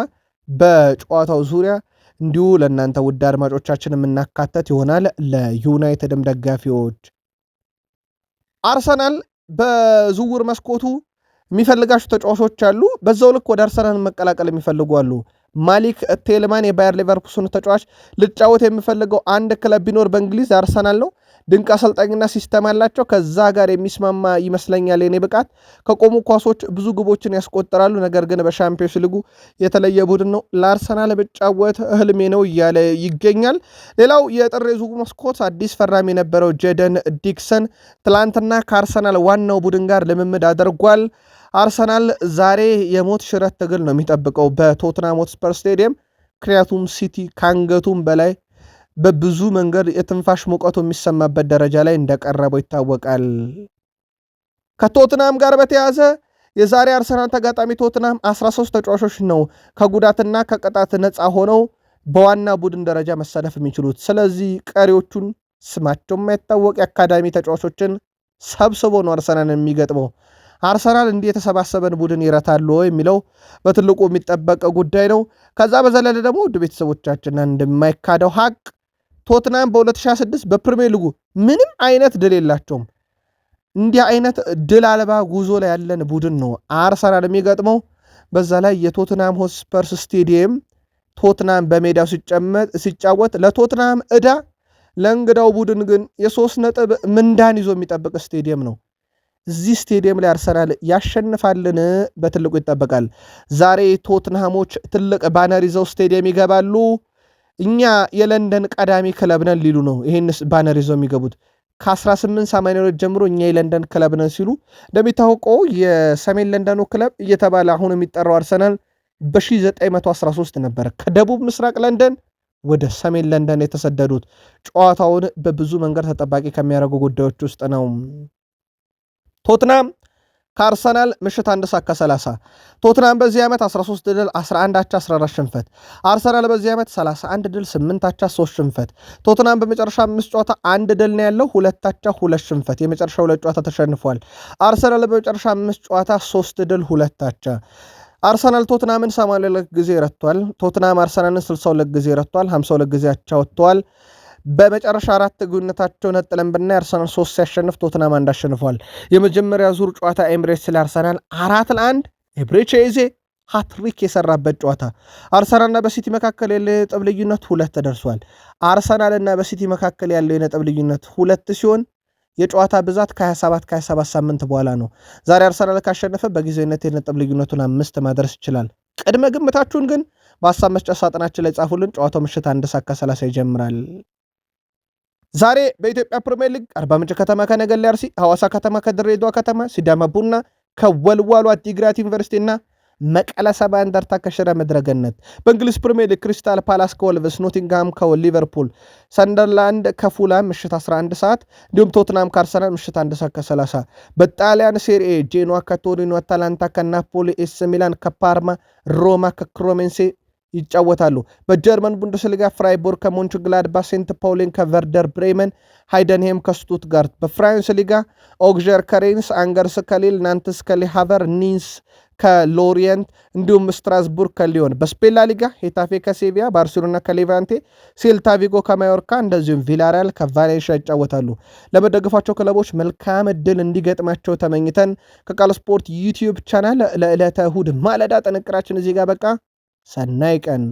በጨዋታው ዙሪያ እንዲሁ ለእናንተ ውድ አድማጮቻችን የምናካተት ይሆናል። ለዩናይትድም ደጋፊዎች አርሰናል በዝውውር መስኮቱ የሚፈልጋቸው ተጫዋቾች አሉ። በዛው ልክ ወደ አርሰናል መቀላቀል የሚፈልጉ አሉ። ማሊክ ቴልማን የባየር ሊቨርኩሰን ተጫዋች ልጫወት የሚፈልገው አንድ ክለብ ቢኖር በእንግሊዝ አርሰናል ነው። ድንቅ አሰልጣኝና ሲስተም አላቸው። ከዛ ጋር የሚስማማ ይመስለኛል። የኔ ብቃት ከቆሙ ኳሶች ብዙ ግቦችን ያስቆጥራሉ። ነገር ግን በሻምፒዮንስ ሊጉ የተለየ ቡድን ነው። ለአርሰናል ብጫወት ህልሜ ነው እያለ ይገኛል። ሌላው የጥር የዝውውር መስኮት አዲስ ፈራሚ የነበረው ጄደን ዲክሰን ትላንትና ከአርሰናል ዋናው ቡድን ጋር ልምምድ አድርጓል። አርሰናል ዛሬ የሞት ሽረት ትግል ነው የሚጠብቀው በቶትናም ሆትስፐር ስቴዲየም። ምክንያቱም ሲቲ ካንገቱም በላይ በብዙ መንገድ የትንፋሽ ሙቀቱ የሚሰማበት ደረጃ ላይ እንደቀረበው ይታወቃል። ከቶትናም ጋር በተያዘ የዛሬ አርሰናል ተጋጣሚ ቶትናም 13 ተጫዋቾች ነው ከጉዳትና ከቅጣት ነፃ ሆነው በዋና ቡድን ደረጃ መሰለፍ የሚችሉት። ስለዚህ ቀሪዎቹን ስማቸው የማይታወቅ የአካዳሚ ተጫዋቾችን ሰብስቦ ነው አርሰናል የሚገጥመው። አርሰናል እንዲህ የተሰባሰበን ቡድን ይረታሉ የሚለው በትልቁ የሚጠበቅ ጉዳይ ነው። ከዛ በዘለለ ደግሞ ውድ ቤተሰቦቻችን እንደማይካደው ሀቅ ቶትናም በ2026 በፕሪሚየር ሊጉ ምንም አይነት ድል የላቸውም። እንዲህ አይነት ድል አልባ ጉዞ ላይ ያለን ቡድን ነው አርሰናል የሚገጥመው። በዛ ላይ የቶትናም ሆትስፐርስ ስቴዲየም ቶትናም በሜዳው ሲጫወት ለቶትናም ዕዳ፣ ለእንግዳው ቡድን ግን የ3 ነጥብ ምንዳን ይዞ የሚጠብቅ ስቴዲየም ነው። እዚህ ስቴዲየም ላይ አርሰናል ያሸንፋልን በትልቁ ይጠበቃል። ዛሬ ቶትናሞች ትልቅ ባነር ይዘው ስቴዲየም ይገባሉ። እኛ የለንደን ቀዳሚ ክለብ ነን ሊሉ ነው ይህን ባነር ይዘው የሚገቡት። ከ1882 ጀምሮ እኛ የለንደን ክለብ ነን ሲሉ፣ እንደሚታወቀው የሰሜን ለንደኑ ክለብ እየተባለ አሁን የሚጠራው አርሰናል በ1913 ነበር ከደቡብ ምስራቅ ለንደን ወደ ሰሜን ለንደን የተሰደዱት። ጨዋታውን በብዙ መንገድ ተጠባቂ ከሚያደርጉ ጉዳዮች ውስጥ ነው። ቶትናም ከአርሰናል ምሽት 1 ሰዓት ከ30። ቶትናም በዚህ ዓመት 13 ድል 11 አቻ 14 ሽንፈት። አርሰናል በዚህ ዓመት 31 ድል 8 አቻ 3 ሽንፈት። ቶትናም በመጨረሻ 5 ጨዋታ 1 ድል ነው ያለው፣ 2 አቻ 2 ሽንፈት። የመጨረሻ 2 ጨዋታ ተሸንፏል። አርሰናል በመጨረሻ 5 ጨዋታ 3 ድል 2 አቻ። አርሰናል ቶትናምን 82 ጊዜ ረቷል። ቶትናም አርሰናልን 62 ጊዜ ረቷል። 52 ጊዜ አቻ ወጥተዋል። በመጨረሻ 4 ግንኙነታቸው ነጥለን ብናይ አርሰናል 3 ሲያሸንፍ ቶትናም 1 አሸንፏል። የመጀመሪያ ዙር ጨዋታ ኤምሬትስ ላይ አርሰናል 4-1 ኤብሬቼዜ ሃትሪክ የሰራበት ጨዋታ። አርሰናልና በሲቲ መካከል ያለው የነጥብ ልዩነት 2 ደርሷል። አርሰናልና በሲቲ መካከል ያለው የነጥብ ልዩነት 2 ሲሆን የጨዋታ ብዛት ከ27 ሳምንት በኋላ ነው። ዛሬ አርሰናል ካሸነፈ በጊዜያዊነት የነጥብ ልዩነቱን 5 ማድረስ ይችላል። ቅድመ ግምታችሁን ግን በሀሳብ መስጫ ሳጥናችን ላይ ጻፉልን። ጨዋታው ምሽት 1 ሰዓት ከ30 ይጀምራል። ዛሬ በኢትዮጵያ ፕሪሚየር ሊግ አርባ ምንጭ ከተማ ከነገሌ አርሲ፣ ሐዋሳ ከተማ ከድሬዳዋ ከተማ፣ ሲዳማ ቡና ከወልዋሎ ዓዲግራት ዩኒቨርሲቲና መቀለ ሰባ እንደርታ ከሽረ ምድረገነት። በእንግሊዝ ፕሪሚየር ሊግ ክሪስታል ፓላስ ከወልቭስ፣ ኖቲንግሃም ከሊቨርፑል፣ ሰንደርላንድ ከፉላም ምሽት 11 ሰዓት እንዲሁም ቶትናም ከአርሰናል ምሽት 1 ሰዓት ከ30። በጣሊያን ሴሪኤ ጄኖዋ ከቶሪኖ፣ አታላንታ ከናፖሊ፣ ኤስ ሚላን ከፓርማ፣ ሮማ ከክሮሜንሴ ይጫወታሉ። በጀርመን ቡንደስሊጋ ፍራይቡርግ ከሞንችግላድባ፣ ሴንት ፓውሊን ከቨርደር ብሬመን፣ ሃይደንሄም ከስቱትጋርት። በፍራንስ ሊጋ ኦግዠር ከሬንስ፣ አንገርስ ከሊል፣ ናንትስ ከሌሃቨር፣ ኒንስ ከሎሪየንት እንዲሁም ስትራስቡርግ ከሊዮን። በስፔን ሊጋ ሄታፌ ከሴቪያ፣ ባርሴሎና ከሌቫንቴ፣ ሴልታ ቪጎ ከማዮርካ እንደዚሁም ቪላሪያል ከቫሌንሺያ ይጫወታሉ። ለመደገፏቸው ክለቦች መልካም እድል እንዲገጥማቸው ተመኝተን ከቃል ስፖርት ዩቲዩብ ቻናል ለዕለተ እሁድ ማለዳ ጥንቅራችን እዚህ ጋር በቃ። ሰናይ ቀን